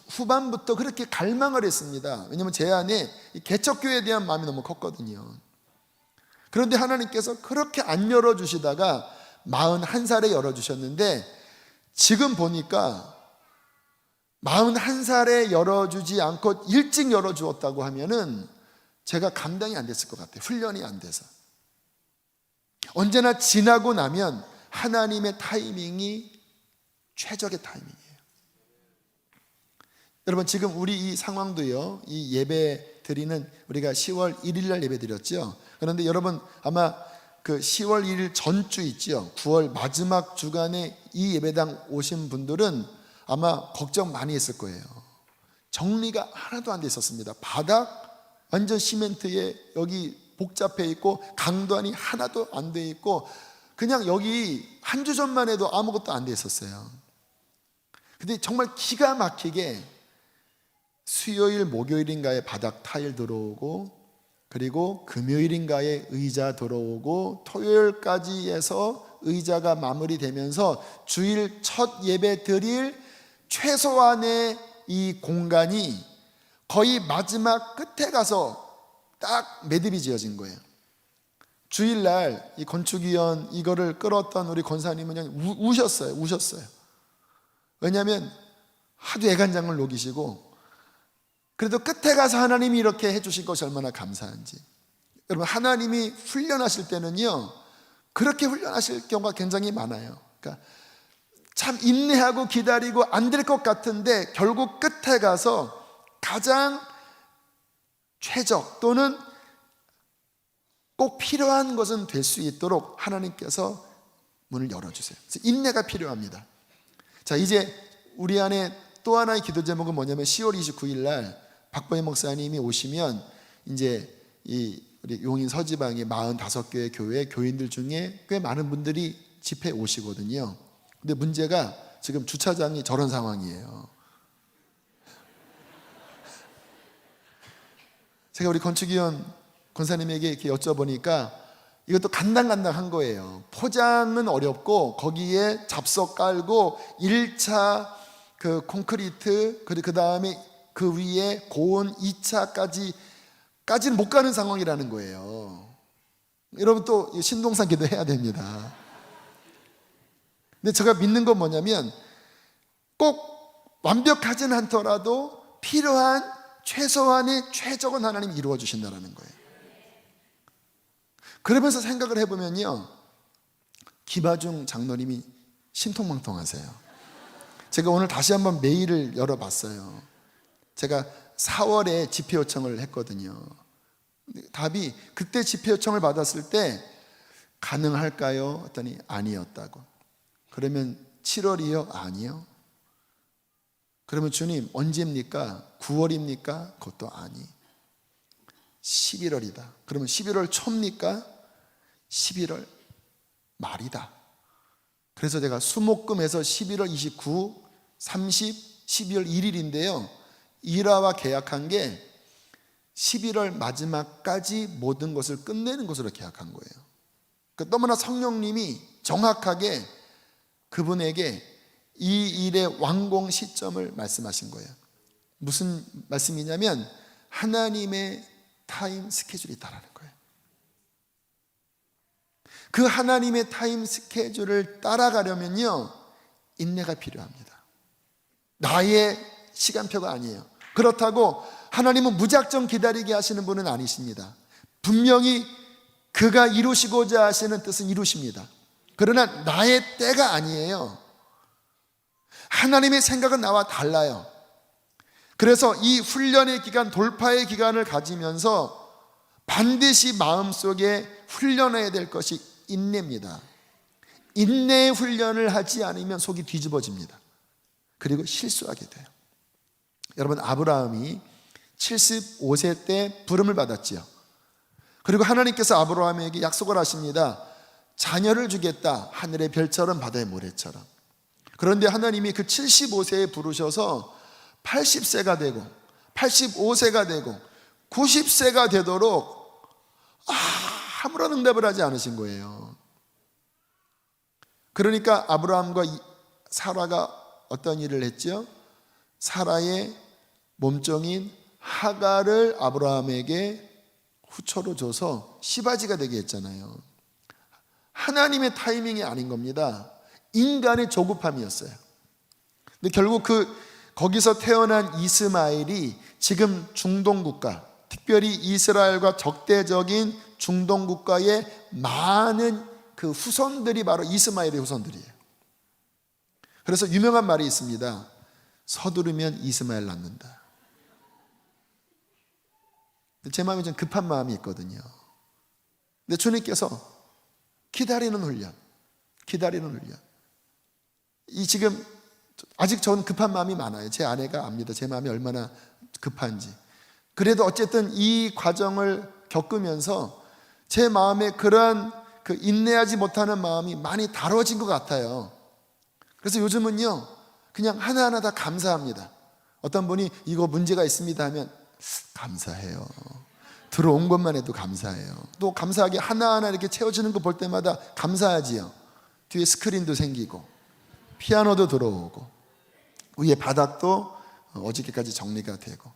A: 후반부터 그렇게 갈망을 했습니다. 왜냐하면 제 안에 개척교회에 대한 마음이 너무 컸거든요. 그런데 하나님께서 그렇게 안 열어주시다가 41살에 열어주셨는데, 지금 보니까 41살에 열어주지 않고 일찍 열어주었다고 하면은 제가 감당이 안 됐을 것 같아요. 훈련이 안 돼서. 언제나 지나고 나면 하나님의 타이밍이 최적의 타이밍이에요. 여러분, 지금 우리 이 상황도요, 이 예배 드리는, 우리가 10월 1일 날 예배 드렸죠. 그런데 여러분, 아마 그 10월 1일 전주 있죠, 9월 마지막 주간에 이 예배당 오신 분들은 아마 걱정 많이 했을 거예요. 정리가 하나도 안 돼 있었습니다. 바닥 완전 시멘트에 여기 복잡해 있고, 강도안이 하나도 안 돼 있고, 그냥 여기 한 주 전만 해도 아무것도 안 돼 있었어요. 근데 정말 기가 막히게 수요일 목요일인가에 바닥 타일 들어오고, 그리고 금요일인가에 의자 들어오고, 토요일까지 해서 의자가 마무리되면서 주일 첫 예배 드릴 최소한의 이 공간이 거의 마지막 끝에 가서 딱 매듭이 지어진 거예요. 주일날 이 건축위원 이거를 끌었던 우리 권사님은 그냥 우셨어요. 왜냐하면 하도 애간장을 녹이시고, 그래도 끝에 가서 하나님이 이렇게 해주신 것이 얼마나 감사한지. 여러분, 하나님이 훈련하실 때는요, 그렇게 훈련하실 경우가 굉장히 많아요. 그러니까 참 인내하고 기다리고 안 될 것 같은데 결국 끝에 가서 가장 최적 또는 꼭 필요한 것은 될 수 있도록 하나님께서 문을 열어주세요. 그래서 인내가 필요합니다. 자, 이제 우리 안에 또 하나의 기도 제목은 뭐냐면, 10월 29일 날 박보혜 목사님이 오시면 이제 이 우리 용인 서지방의 45개의 교회 교인들 중에 꽤 많은 분들이 집회에 오시거든요. 근데 문제가 지금 주차장이 저런 상황이에요. 제가 우리 건축위원 권사님에게 이렇게 여쭤보니까 이것도 간당간당한 거예요. 포장은 어렵고, 거기에 잡석 깔고 1차 그 콘크리트, 그리고 그 다음에 그 위에 고온 2차까지는 못 가는 상황이라는 거예요. 여러분, 또 신동산 기도해야 됩니다. 근데 제가 믿는 건 뭐냐면, 꼭 완벽하진 않더라도 필요한 최소한의 최적은 하나님이 이루어 주신다는 거예요. 그러면서 생각을 해보면요, 김하중 장로님이 신통망통하세요. 제가 오늘 다시 한번 메일을 열어봤어요. 제가 4월에 집회 요청을 했거든요. 답이, 그때 집회 요청을 받았을 때 가능할까요? 했더니 아니었다고. 그러면 7월이요? 아니요. 그러면 주님 언제입니까? 9월입니까? 그것도 아니. 11월이다. 그러면 11월 초입니까? 11월 말이다. 그래서 제가 수목금해서 11월 29, 30, 12월 1일인데요 일화와 계약한 게 11월 마지막까지 모든 것을 끝내는 것으로 계약한 거예요. 그러니까 너무나 성령님이 정확하게 그분에게 이 일의 완공 시점을 말씀하신 거예요. 무슨 말씀이냐면, 하나님의 타임 스케줄이 있다라는 거예요. 그 하나님의 타임 스케줄을 따라가려면요, 인내가 필요합니다. 나의 시간표가 아니에요. 그렇다고 하나님은 무작정 기다리게 하시는 분은 아니십니다. 분명히 그가 이루시고자 하시는 뜻은 이루십니다. 그러나 나의 때가 아니에요. 하나님의 생각은 나와 달라요. 그래서 이 훈련의 기간, 돌파의 기간을 가지면서 반드시 마음속에 훈련해야 될 것이 인내입니다. 인내의 훈련을 하지 않으면 속이 뒤집어집니다. 그리고 실수하게 돼요. 여러분, 아브라함이 75세 때 부름을 받았지요. 그리고 하나님께서 아브라함에게 약속을 하십니다. 자녀를 주겠다. 하늘의 별처럼 바다의 모래처럼. 그런데 하나님이 그 75세에 부르셔서 80세가 되고 85세가 되고 90세가 되도록 아무런 응답을 하지 않으신 거예요. 그러니까 아브라함과 사라가 어떤 일을 했죠? 사라의 몸종인 하갈을 아브라함에게 후처로 줘서 시바지가 되게 했잖아요. 하나님의 타이밍이 아닌 겁니다. 인간의 조급함이었어요. 근데 결국 거기서 태어난 이스마엘이 지금 중동 국가, 특별히 이스라엘과 적대적인 중동 국가의 많은 그 후손들이 바로 이스마엘의 후손들이에요. 그래서 유명한 말이 있습니다. 서두르면 이스마엘 낳는다. 제 마음이 좀 급한 마음이 있거든요. 근데 주님께서 기다리는 훈련. 지금 아직 저는 급한 마음이 많아요. 제 아내가 압니다. 제 마음이 얼마나 급한지. 그래도 어쨌든 이 과정을 겪으면서 제 마음에 그러한 인내하지 못하는 마음이 많이 다뤄진 것 같아요. 그래서 요즘은요, 그냥 하나하나 다 감사합니다. 어떤 분이 이거 문제가 있습니다 하면 감사해요. 들어온 것만 해도 감사해요. 또 감사하게 하나하나 이렇게 채워지는 거 볼 때마다 감사하지요. 뒤에 스크린도 생기고 피아노도 들어오고 위에 바닥도 어저께까지 정리가 되고,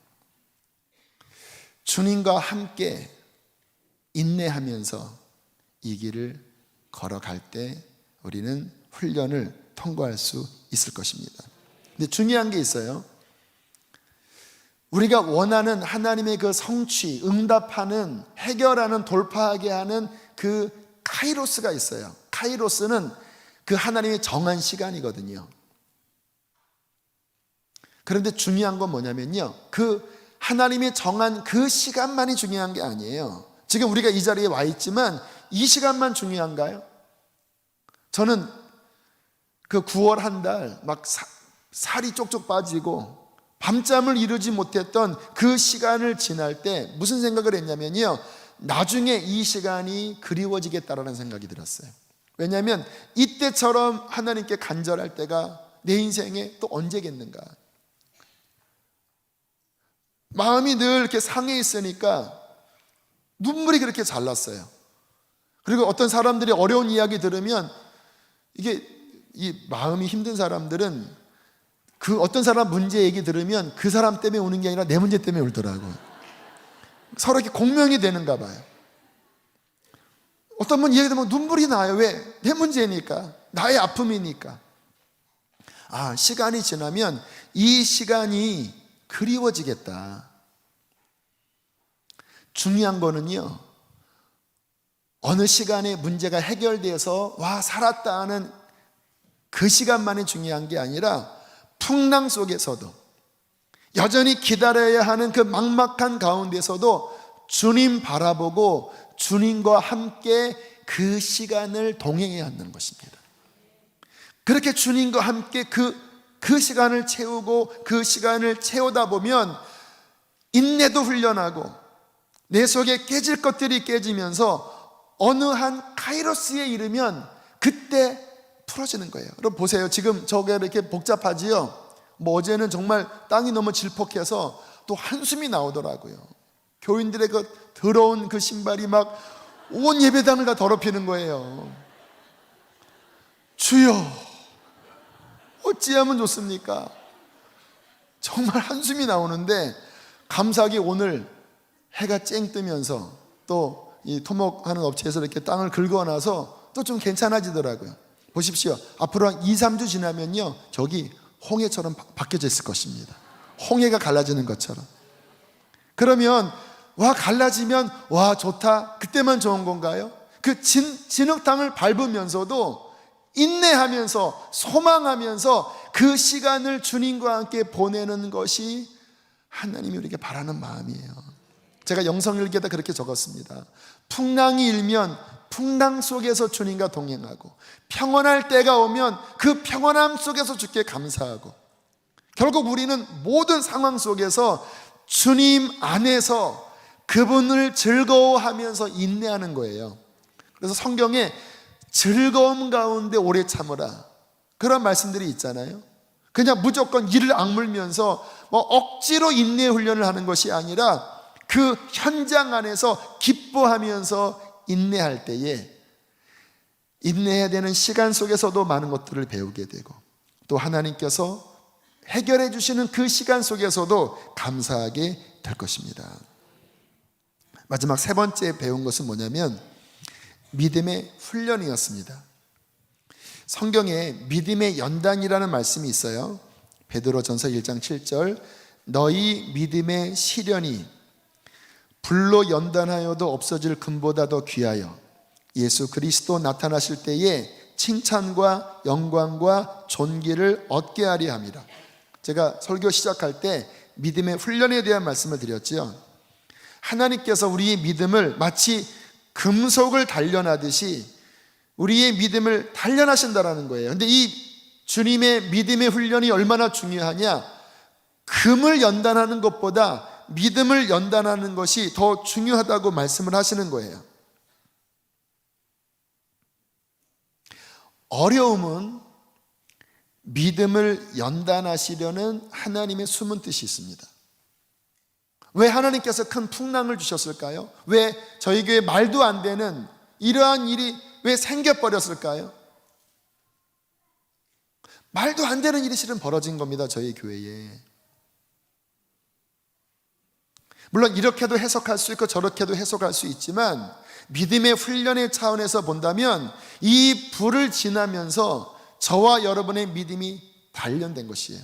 A: 주님과 함께 인내하면서 이 길을 걸어갈 때 우리는 훈련을 통과할 수 있을 것입니다. 근데 중요한 게 있어요. 우리가 원하는 하나님의 그 성취, 응답하는, 해결하는, 돌파하게 하는 그 카이로스가 있어요. 카이로스는 그 하나님의 정한 시간이거든요. 그런데 중요한 건 뭐냐면요, 그 하나님이 정한 그 시간만이 중요한 게 아니에요. 지금 우리가 이 자리에 와 있지만 이 시간만 중요한가요? 저는 그 9월 한 달 막 살이 쪽쪽 빠지고 밤잠을 이루지 못했던 그 시간을 지날 때 무슨 생각을 했냐면요, 나중에 이 시간이 그리워지겠다라는 생각이 들었어요. 왜냐하면 이때처럼 하나님께 간절할 때가 내 인생에 또 언제겠는가. 마음이 늘 이렇게 상해 있으니까 눈물이 그렇게 잘 났어요. 그리고 어떤 사람들이 어려운 이야기 들으면, 이게 이 마음이 힘든 사람들은 그 어떤 사람 문제 얘기 들으면 그 사람 때문에 우는 게 아니라 내 문제 때문에 울더라고요. 서로 이렇게 공명이 되는가 봐요. 어떤 분 이야기 들으면 눈물이 나요. 왜? 내 문제니까, 나의 아픔이니까. 시간이 지나면 이 시간이 그리워지겠다. 중요한 거는요, 어느 시간에 문제가 해결돼서 와 살았다 하는 그 시간만이 중요한 게 아니라 풍랑 속에서도 여전히 기다려야 하는 그 막막한 가운데서도 주님 바라보고 주님과 함께 그 시간을 동행해야 하는 것입니다. 그렇게 주님과 함께 그 시간을 채우고 그 시간을 채우다 보면 인내도 훈련하고 내 속에 깨질 것들이 깨지면서 어느 한 카이로스에 이르면 그때 풀어지는 거예요. 여러분 보세요. 지금 저게 이렇게 복잡하지요. 어제는 정말 땅이 너무 질퍽해서 또 한숨이 나오더라고요. 교인들의 그 더러운 그 신발이 막 온 예배당을 다 더럽히는 거예요. 주여, 어찌하면 좋습니까? 정말 한숨이 나오는데, 감사하게 오늘 해가 쨍 뜨면서 또 이 토목하는 업체에서 이렇게 땅을 긁어놔서 또 좀 괜찮아지더라고요. 보십시오. 앞으로 한 2, 3주 지나면요, 저기 홍해처럼 바뀌어져 있을 것입니다. 홍해가 갈라지는 것처럼. 그러면 갈라지면 좋다, 그때만 좋은 건가요? 그 진흙탕을 밟으면서도 인내하면서 소망하면서 그 시간을 주님과 함께 보내는 것이 하나님이 우리에게 바라는 마음이에요. 제가 영성일기에다 그렇게 적었습니다. 풍랑이 일면 풍랑 속에서 주님과 동행하고, 평안할 때가 오면 그 평안함 속에서 주께 감사하고, 결국 우리는 모든 상황 속에서 주님 안에서 그분을 즐거워하면서 인내하는 거예요. 그래서 성경에 즐거움 가운데 오래 참으라, 그런 말씀들이 있잖아요. 그냥 무조건 이를 악물면서 억지로 인내 훈련을 하는 것이 아니라 그 현장 안에서 기뻐하면서 인내할 때에 인내해야 되는 시간 속에서도 많은 것들을 배우게 되고, 또 하나님께서 해결해 주시는 그 시간 속에서도 감사하게 될 것입니다. 마지막 세 번째 배운 것은 뭐냐면 믿음의 훈련이었습니다. 성경에 믿음의 연단이라는 말씀이 있어요. 베드로전서 1장 7절, 너희 믿음의 시련이 불로 연단하여도 없어질 금보다 더 귀하여 예수 그리스도 나타나실 때에 칭찬과 영광과 존귀를 얻게 하려 함이라. 제가 설교 시작할 때 믿음의 훈련에 대한 말씀을 드렸지요. 하나님께서 우리의 믿음을 마치 금속을 단련하듯이 우리의 믿음을 단련하신다라는 거예요. 근데 이 주님의 믿음의 훈련이 얼마나 중요하냐? 금을 연단하는 것보다 믿음을 연단하는 것이 더 중요하다고 말씀을 하시는 거예요. 어려움은 믿음을 연단하시려는 하나님의 숨은 뜻이 있습니다. 왜 하나님께서 큰 풍랑을 주셨을까요? 왜 저희 교회에 말도 안 되는 이러한 일이 왜 생겨버렸을까요? 말도 안 되는 일이 실은 벌어진 겁니다, 저희 교회에. 물론 이렇게도 해석할 수 있고 저렇게도 해석할 수 있지만 믿음의 훈련의 차원에서 본다면 이 불을 지나면서 저와 여러분의 믿음이 단련된 것이에요.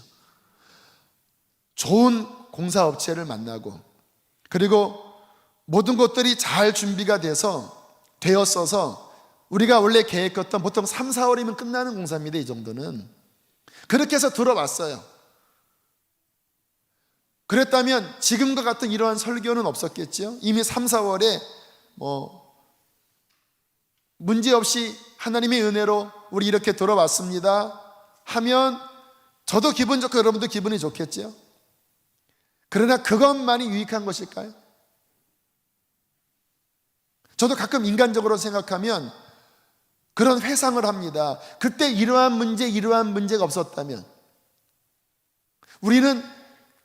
A: 좋은 공사업체를 만나고 그리고 모든 것들이 잘 준비가 되었어서 우리가 원래 계획했던 보통 3, 4월이면 끝나는 공사입니다. 이 정도는. 그렇게 해서 들어왔어요. 그랬다면 지금과 같은 이러한 설교는 없었겠죠. 이미 3, 4월에 문제없이 하나님의 은혜로 우리 이렇게 들어왔습니다 하면 저도 기분 좋고 여러분도 기분이 좋겠죠. 그러나 그것만이 유익한 것일까요? 저도 가끔 인간적으로 생각하면 그런 회상을 합니다. 그때 이러한 문제가 없었다면 우리는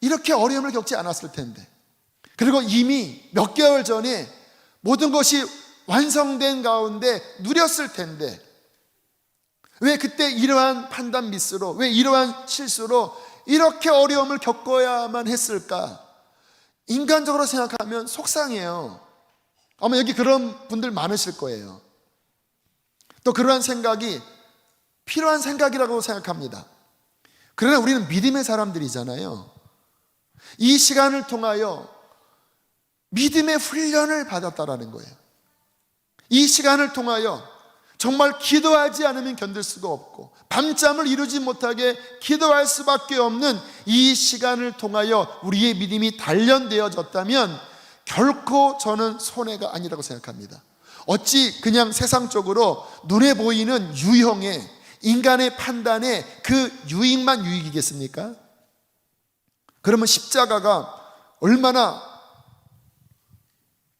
A: 이렇게 어려움을 겪지 않았을 텐데, 그리고 이미 몇 개월 전에 모든 것이 완성된 가운데 누렸을 텐데 왜 그때 이러한 판단 미스로, 왜 이러한 실수로 이렇게 어려움을 겪어야만 했을까? 인간적으로 생각하면 속상해요. 아마 여기 그런 분들 많으실 거예요. 또 그러한 생각이 필요한 생각이라고 생각합니다. 그러나 우리는 믿음의 사람들이잖아요. 이 시간을 통하여 믿음의 훈련을 받았다라는 거예요. 이 시간을 통하여 정말 기도하지 않으면 견딜 수가 없고 밤잠을 이루지 못하게 기도할 수밖에 없는 이 시간을 통하여 우리의 믿음이 단련되어졌다면 결코 저는 손해가 아니라고 생각합니다. 어찌 그냥 세상적으로 눈에 보이는 유형의 인간의 판단에 그 유익만 유익이겠습니까? 그러면 십자가가 얼마나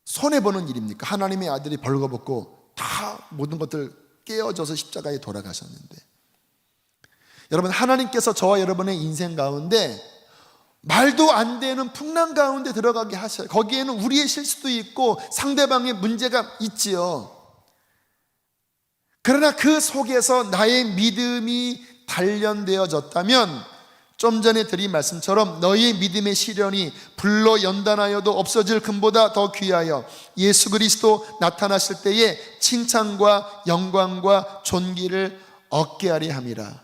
A: 손해보는 일입니까? 하나님의 아들이 벌거벗고 다 모든 것들 깨어져서 십자가에 돌아가셨는데, 여러분, 하나님께서 저와 여러분의 인생 가운데 말도 안 되는 풍랑 가운데 들어가게 하셔요. 거기에는 우리의 실수도 있고 상대방의 문제가 있지요. 그러나 그 속에서 나의 믿음이 단련되어졌다면 좀 전에 드린 말씀처럼 너희의 믿음의 시련이 불로 연단하여도 없어질 금보다 더 귀하여 예수 그리스도 나타나실 때에 칭찬과 영광과 존귀를 얻게 하려 함이라.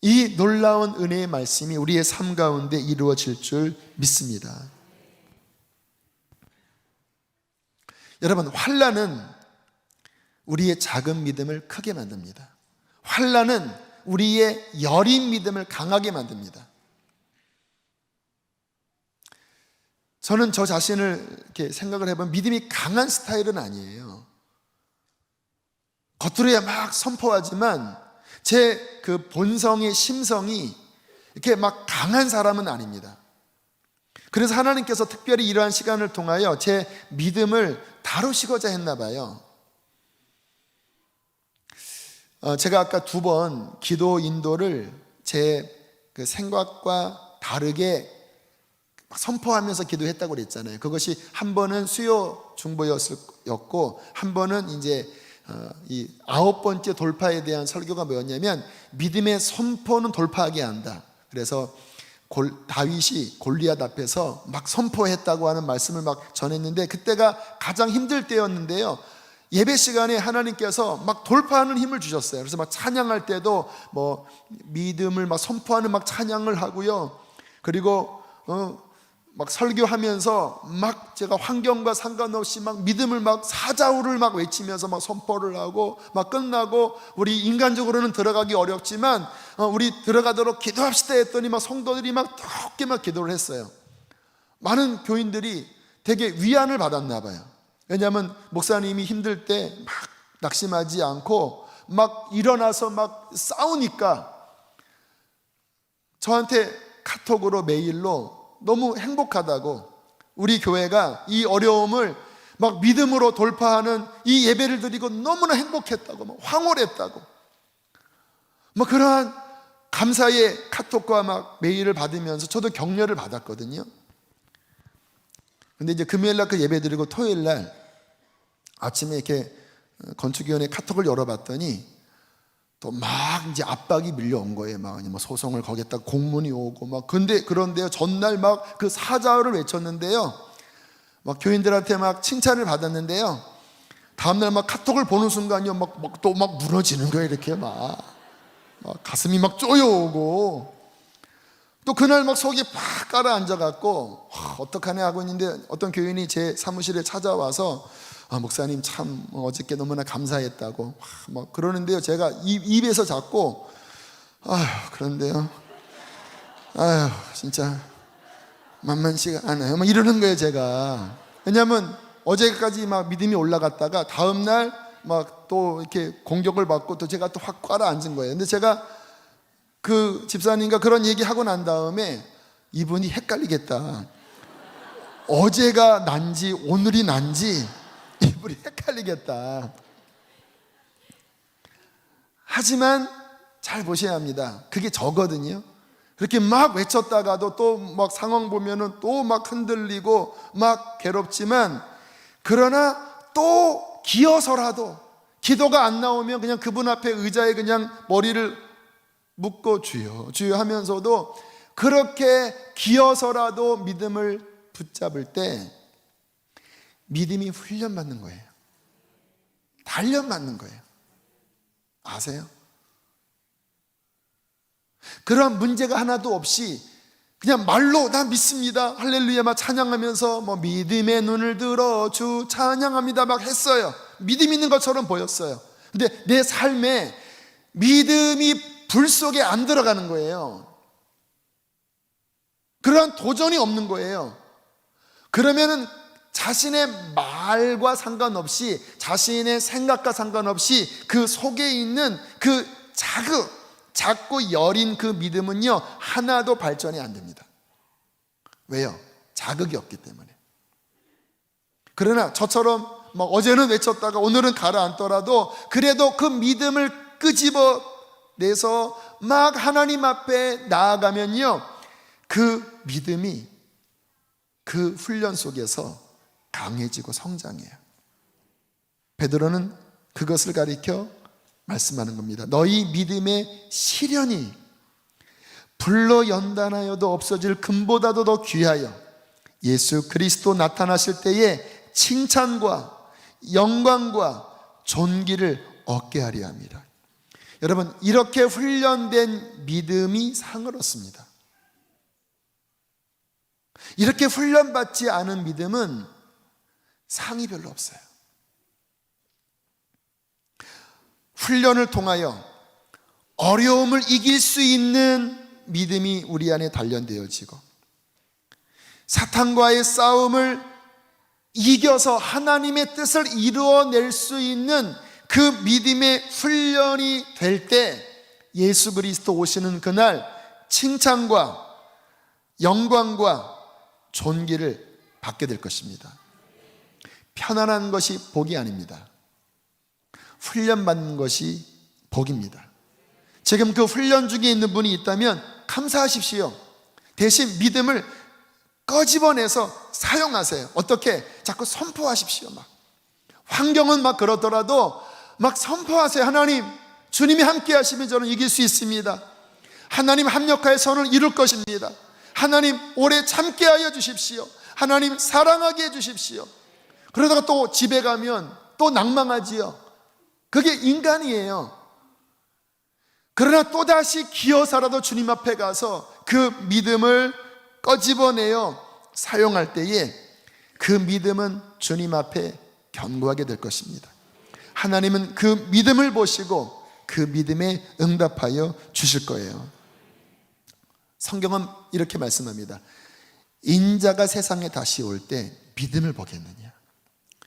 A: 이 놀라운 은혜의 말씀이 우리의 삶 가운데 이루어질 줄 믿습니다. 여러분, 환난은 우리의 작은 믿음을 크게 만듭니다. 환난은 우리의 여린 믿음을 강하게 만듭니다. 저는 저 자신을 이렇게 생각을 해보면 믿음이 강한 스타일은 아니에요. 겉으로야 막 선포하지만 제 그 본성의 심성이 이렇게 막 강한 사람은 아닙니다. 그래서 하나님께서 특별히 이러한 시간을 통하여 제 믿음을 다루시고자 했나 봐요. 제가 아까 2번 기도 인도를 제 그 생각과 다르게 선포하면서 기도했다고 그랬잖아요. 그것이 한 번은 수요 중보였고 한 번은 이제 이 9번째 돌파에 대한 설교가 뭐였냐면 믿음의 선포는 돌파하게 한다. 그래서 다윗이 골리앗 앞에서 막 선포했다고 하는 말씀을 막 전했는데, 그때가 가장 힘들 때였는데요, 예배 시간에 하나님께서 막 돌파하는 힘을 주셨어요. 그래서 막 찬양할 때도 뭐 믿음을 막 선포하는 막 찬양을 하고요, 그리고 막 설교하면서 막 제가 환경과 상관없이 막 믿음을 막 사자우를 막 외치면서 막 선포를 하고, 막 끝나고 우리 인간적으로는 들어가기 어렵지만 우리 들어가도록 기도합시다 했더니 막 성도들이 막 뜨겁게 막 기도를 했어요. 많은 교인들이 되게 위안을 받았나 봐요. 왜냐하면 목사님이 힘들 때 막 낙심하지 않고 막 일어나서 막 싸우니까 저한테 카톡으로 메일로 너무 행복하다고, 우리 교회가 이 어려움을 막 믿음으로 돌파하는 이 예배를 드리고 너무나 행복했다고, 막 황홀했다고, 막 그러한 감사의 카톡과 막 메일을 받으면서 저도 격려를 받았거든요. 근데 이제 금요일날 그 예배 드리고 토요일날 아침에 이렇게 건축위원회 카톡을 열어봤더니 또 막 이제 압박이 밀려온 거예요. 막 소송을 거겠다 공문이 오고 막. 그런데요, 전날 막 그 사자를 외쳤는데요, 막 교인들한테 막 칭찬을 받았는데요, 다음날 막 카톡을 보는 순간요, 또 막 무너지는 거예요. 이렇게 막 가슴이 막 쪼여오고, 또 그날 막 속이 팍 가라앉아갖고 어떡하냐 하고 있는데 어떤 교인이 제 사무실에 찾아와서 목사님 참 어저께 너무나 감사했다고 막 그러는데요, 제가 입에서 자꾸 그런데요, 진짜 만만치가 않아요 막 이러는 거예요 제가. 왜냐하면 어제까지 막 믿음이 올라갔다가 다음날 막 또 이렇게 공격을 받고 또 제가 또 확 가라앉은 거예요. 근데 제가 그 집사님과 그런 얘기하고 난 다음에 이분이 헷갈리겠다, 어제가 난지 오늘이 난지 이분이 헷갈리겠다. 하지만 잘 보셔야 합니다. 그게 저거든요. 그렇게 막 외쳤다가도 또 막 상황 보면은 또 막 흔들리고 막 괴롭지만, 그러나 또 기어서라도 기도가 안 나오면 그냥 그분 앞에 의자에 그냥 머리를 묻고 주여 주여 하면서도 그렇게 기어서라도 믿음을 붙잡을 때 믿음이 훈련받는 거예요. 단련받는 거예요. 아세요? 그런 문제가 하나도 없이 그냥 말로 나 믿습니다 할렐루야 막 찬양하면서 뭐 믿음의 눈을 들어 주 찬양합니다 막 했어요. 믿음 있는 것처럼 보였어요. 근데 내 삶에 믿음이 불 속에 안 들어가는 거예요. 그러한 도전이 없는 거예요. 그러면은 자신의 말과 상관없이, 자신의 생각과 상관없이 그 속에 있는 그 작고 여린 그 믿음은요, 하나도 발전이 안 됩니다. 왜요? 자극이 없기 때문에. 그러나 저처럼 막 어제는 외쳤다가 오늘은 가라앉더라도 그래도 그 믿음을 끄집어내서 막 하나님 앞에 나아가면요, 그 믿음이 그 훈련 속에서 강해지고 성장해요. 베드로는 그것을 가리켜 말씀하는 겁니다. 너희 믿음의 시련이 불로 연단하여도 없어질 금보다도 더 귀하여 예수 그리스도 나타나실 때에 칭찬과 영광과 존귀를 얻게 하려 합니다. 여러분, 이렇게 훈련된 믿음이 상을 얻습니다. 이렇게 훈련받지 않은 믿음은 상이 별로 없어요. 훈련을 통하여 어려움을 이길 수 있는 믿음이 우리 안에 단련되어지고, 사탄과의 싸움을 이겨서 하나님의 뜻을 이루어낼 수 있는 그 믿음의 훈련이 될 때 예수 그리스도 오시는 그날 칭찬과 영광과 존귀를 받게 될 것입니다. 편안한 것이 복이 아닙니다. 훈련받는 것이 복입니다. 지금 그 훈련 중에 있는 분이 있다면 감사하십시오. 대신 믿음을 꺼집어내서 사용하세요. 어떻게? 자꾸 선포하십시오. 막 환경은 막 그렇더라도 막 선포하세요. 하나님, 주님이 함께 하시면 저는 이길 수 있습니다. 하나님 합력하여 선을 이룰 것입니다. 하나님 오래 참게 하여 주십시오. 하나님 사랑하게 해 주십시오. 그러다가 또 집에 가면 또 낭망하지요. 그게 인간이에요. 그러나 또다시 기어서라도 주님 앞에 가서 그 믿음을 꺼집어내어 사용할 때에 그 믿음은 주님 앞에 견고하게 될 것입니다. 하나님은 그 믿음을 보시고 그 믿음에 응답하여 주실 거예요. 성경은 이렇게 말씀합니다. 인자가 세상에 다시 올 때 믿음을 보겠느냐.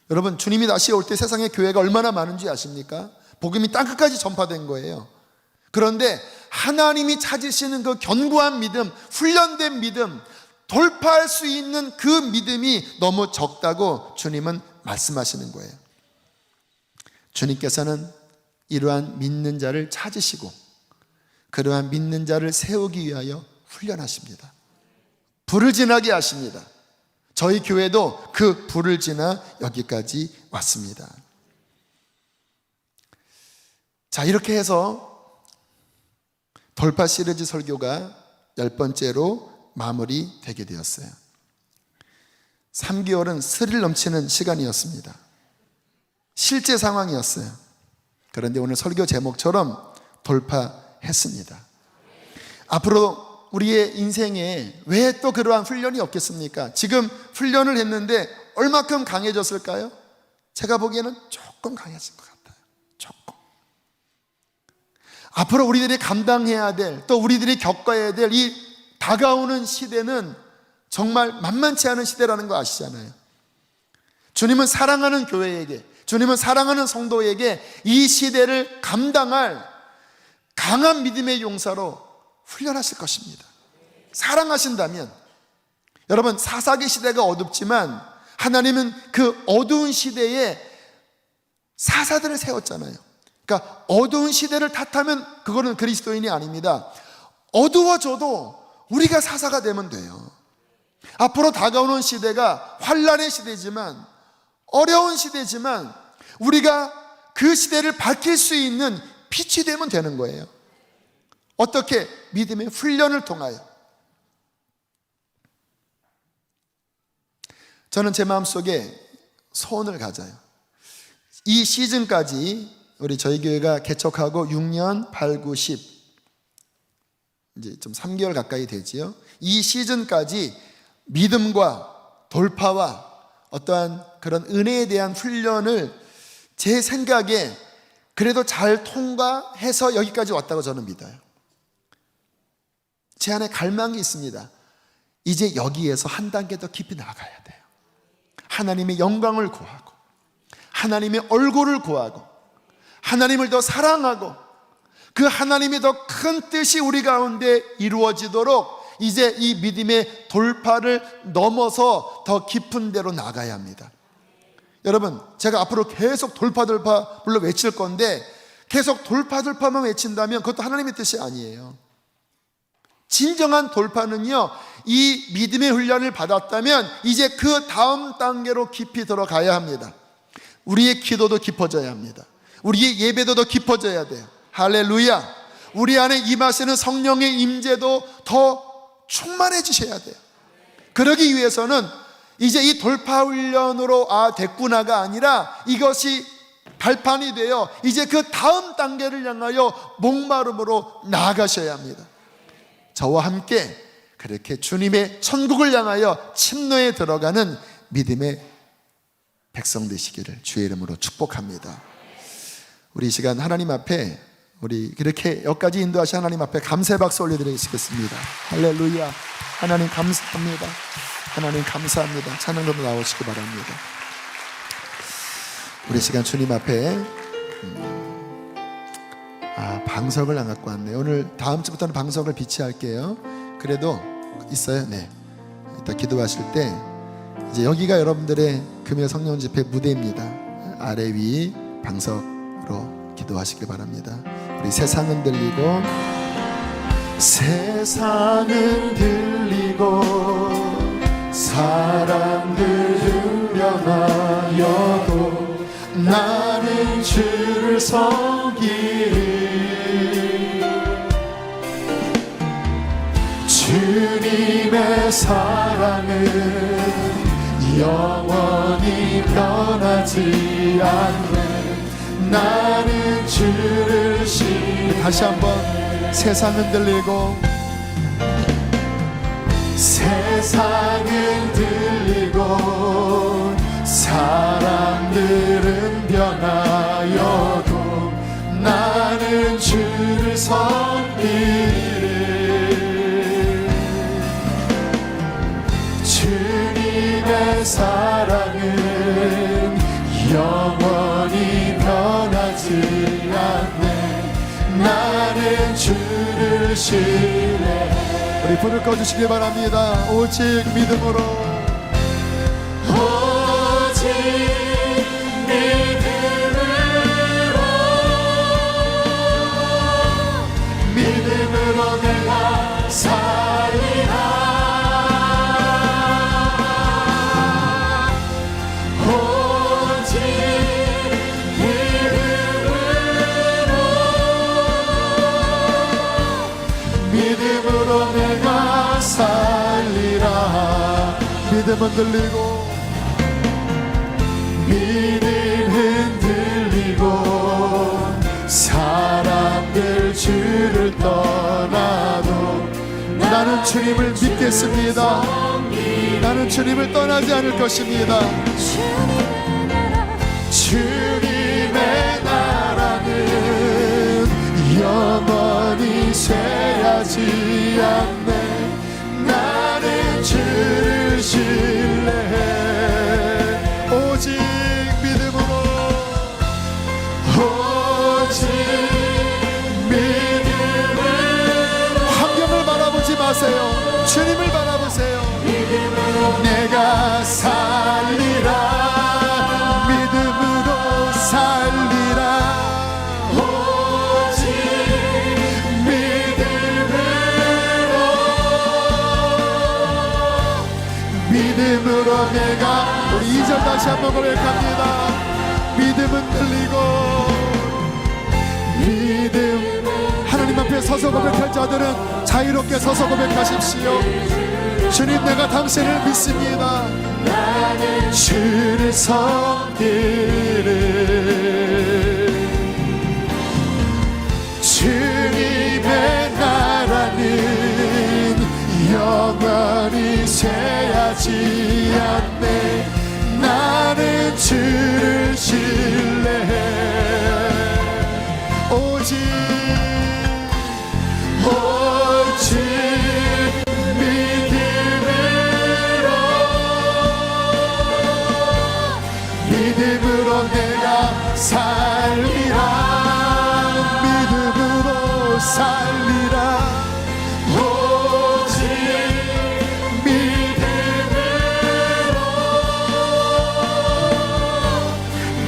A: 여러분, 주님이 다시 올 때 세상에 교회가 얼마나 많은지 아십니까? 복음이 땅끝까지 전파된 거예요. 그런데 하나님이 찾으시는 그 견고한 믿음, 훈련된 믿음, 돌파할 수 있는 그 믿음이 너무 적다고 주님은 말씀하시는 거예요. 주님께서는 이러한 믿는 자를 찾으시고 그러한 믿는 자를 세우기 위하여 훈련하십니다. 불을 지나게 하십니다. 저희 교회도 그 불을 지나 여기까지 왔습니다. 자, 이렇게 해서 돌파 시리즈 설교가 10번째로 마무리되게 되었어요. 3개월은 스릴 넘치는 시간이었습니다. 실제 상황이었어요. 그런데 오늘 설교 제목처럼 돌파했습니다. 앞으로 우리의 인생에 왜 또 그러한 훈련이 없겠습니까? 지금 훈련을 했는데 얼마큼 강해졌을까요? 제가 보기에는 조금 강해진 것 같아요. 조금. 앞으로 우리들이 감당해야 될, 또 우리들이 겪어야 될 이 다가오는 시대는 정말 만만치 않은 시대라는 거 아시잖아요. 주님은 사랑하는 교회에게, 주님은 사랑하는 성도에게 이 시대를 감당할 강한 믿음의 용사로 훈련하실 것입니다. 사랑하신다면. 여러분, 사사기 시대가 어둡지만 하나님은 그 어두운 시대에 사사들을 세웠잖아요. 그러니까 어두운 시대를 탓하면 그거는 그리스도인이 아닙니다. 어두워져도 우리가 사사가 되면 돼요. 앞으로 다가오는 시대가 환란의 시대지만, 어려운 시대지만 우리가 그 시대를 밝힐 수 있는 빛이 되면 되는 거예요. 어떻게? 믿음의 훈련을 통하여. 저는 제 마음속에 소원을 가져요. 이 시즌까지 우리 저희 교회가 개척하고 6년, 8, 9, 10 이제 좀 3개월 가까이 되지요. 이 시즌까지 믿음과 돌파와 어떠한 그런 은혜에 대한 훈련을 제 생각에 그래도 잘 통과해서 여기까지 왔다고 저는 믿어요. 제 안에 갈망이 있습니다. 이제 여기에서 한 단계 더 깊이 나가야 돼요. 하나님의 영광을 구하고 하나님의 얼굴을 구하고 하나님을 더 사랑하고 그 하나님의 더 큰 뜻이 우리 가운데 이루어지도록 이제 이 믿음의 돌파를 넘어서 더 깊은 데로 나가야 합니다. 여러분, 제가 앞으로 계속 돌파 물론 외칠 건데 계속 돌파만 외친다면 그것도 하나님의 뜻이 아니에요. 진정한 돌파는요, 이 믿음의 훈련을 받았다면 이제 그 다음 단계로 깊이 들어가야 합니다. 우리의 기도도 깊어져야 합니다. 우리의 예배도 더 깊어져야 돼요. 할렐루야. 우리 안에 임하시는 성령의 임재도 더 충만해지셔야 돼요. 그러기 위해서는 이제 이 돌파 훈련으로 됐구나가 아니라 이것이 발판이 되어 이제 그 다음 단계를 향하여 목마름으로 나아가셔야 합니다. 저와 함께 그렇게 주님의 천국을 향하여 침노에 들어가는 믿음의 백성 되시기를 주의 이름으로 축복합니다. 우리 이 시간 하나님 앞에 우리 그렇게 여기까지 인도하신 하나님 앞에 감사의 박수 올려드리겠습니다. 할렐루야. 하나님 감사합니다. 하나님 감사합니다. 찬양으로 나오시기 바랍니다. 우리 시간 주님 앞에 방석을 안 갖고 왔네요. 오늘 다음 주부터는 방석을 비치할게요. 그래도 있어요. 네. 이따 기도하실 때 이제 여기가 여러분들의 금요 성령 집회 무대입니다. 아래 위 방석으로 기도하시길 바랍니다. 우리 세상은 들리고 사람들 흥명하여도 나는 주를 섬기리. 주님의 사랑은 영원히 변하지 않네. 나는 주를 신뢰. 다시 한번. 세상은 들리고 세상은 들리고 사람들은 변하여도 나는 주를 섬기리. 주님의 사랑은 영원히 변하지 않네. 나는 주를 신뢰해. 우리 불을 꺼주시기 바랍니다. 오직 믿음으로, 오직 믿음으로, 믿음으로 내가 살리라. 믿음으로 내가 살리라. 믿음은 들리고 믿음은 들리고 사람들 주를 떠나도 나는 주님을 믿겠습니다. 나는 주님을 떠나지 않을 것입니다. 주님의 나라는 영원히 쇠하지 않네. 나는 주를 신뢰해. 오직 믿음으로, 오직 믿음으로. 환경을 바라보지 마세요. 주님을 바라보세요. 믿음으로 내가 살리라. 믿음으로 살리라. 믿음으로 내가. 우리 2절 다시 한번 고백합니다. 믿음은 들리고 믿음. 하나님 앞에 서서 고백할 자들은 자유롭게 서서 고백하십시오. 주님, 내가 당신을 믿습니다. 나는 주를 섬기리. 주님의 나라는 영원히 쇠하지 않네. 나는 주를 신뢰해. 오직 믿음으로, 믿음으로 내가 살리라. 믿음으로 살리라.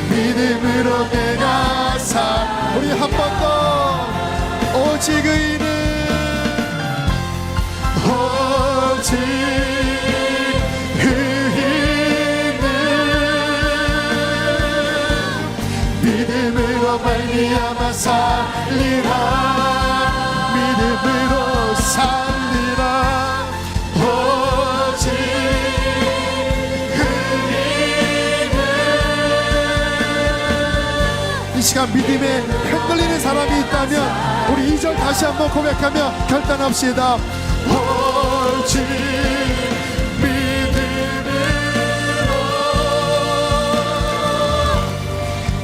A: 믿음으로 내가 살. 우리 한 번 더. 오직 의인은, 오직 의인은 믿음으로 말미암아 살리라. 믿음으로 살리라. 오직 이 시간 믿음에 흔들리는 사람이 있다면 우리 2절 다시 한번 고백하며 결단합시다. 오직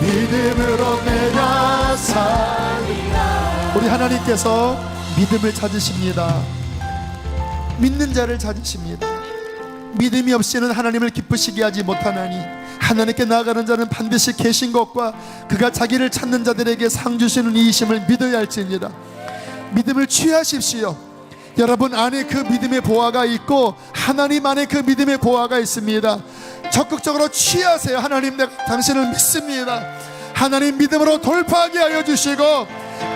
A: 믿음으로 내가 살리라. 우리 하나님께서 믿음을 찾으십니다. 믿는 자를 찾으십니다. 믿음이 없이는 하나님을 기쁘시게 하지 못하나니 하나님께 나아가는 자는 반드시 계신 것과 그가 자기를 찾는 자들에게 상 주시는 이이심을 믿어야 할지니라. 믿음을 취하십시오. 여러분 안에 그 믿음의 보화가 있고 하나님 안에 그 믿음의 보화가 있습니다. 적극적으로 취하세요. 하나님, 내가 당신을 믿습니다. 하나님, 믿음으로 돌파하게 하여 주시고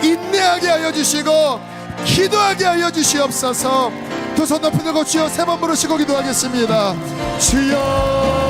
A: 인내하게 하여 주시고 기도하게 하여 주시옵소서. 두 손 높이 들고 주여 3번 부르시고 기도하겠습니다. 주여.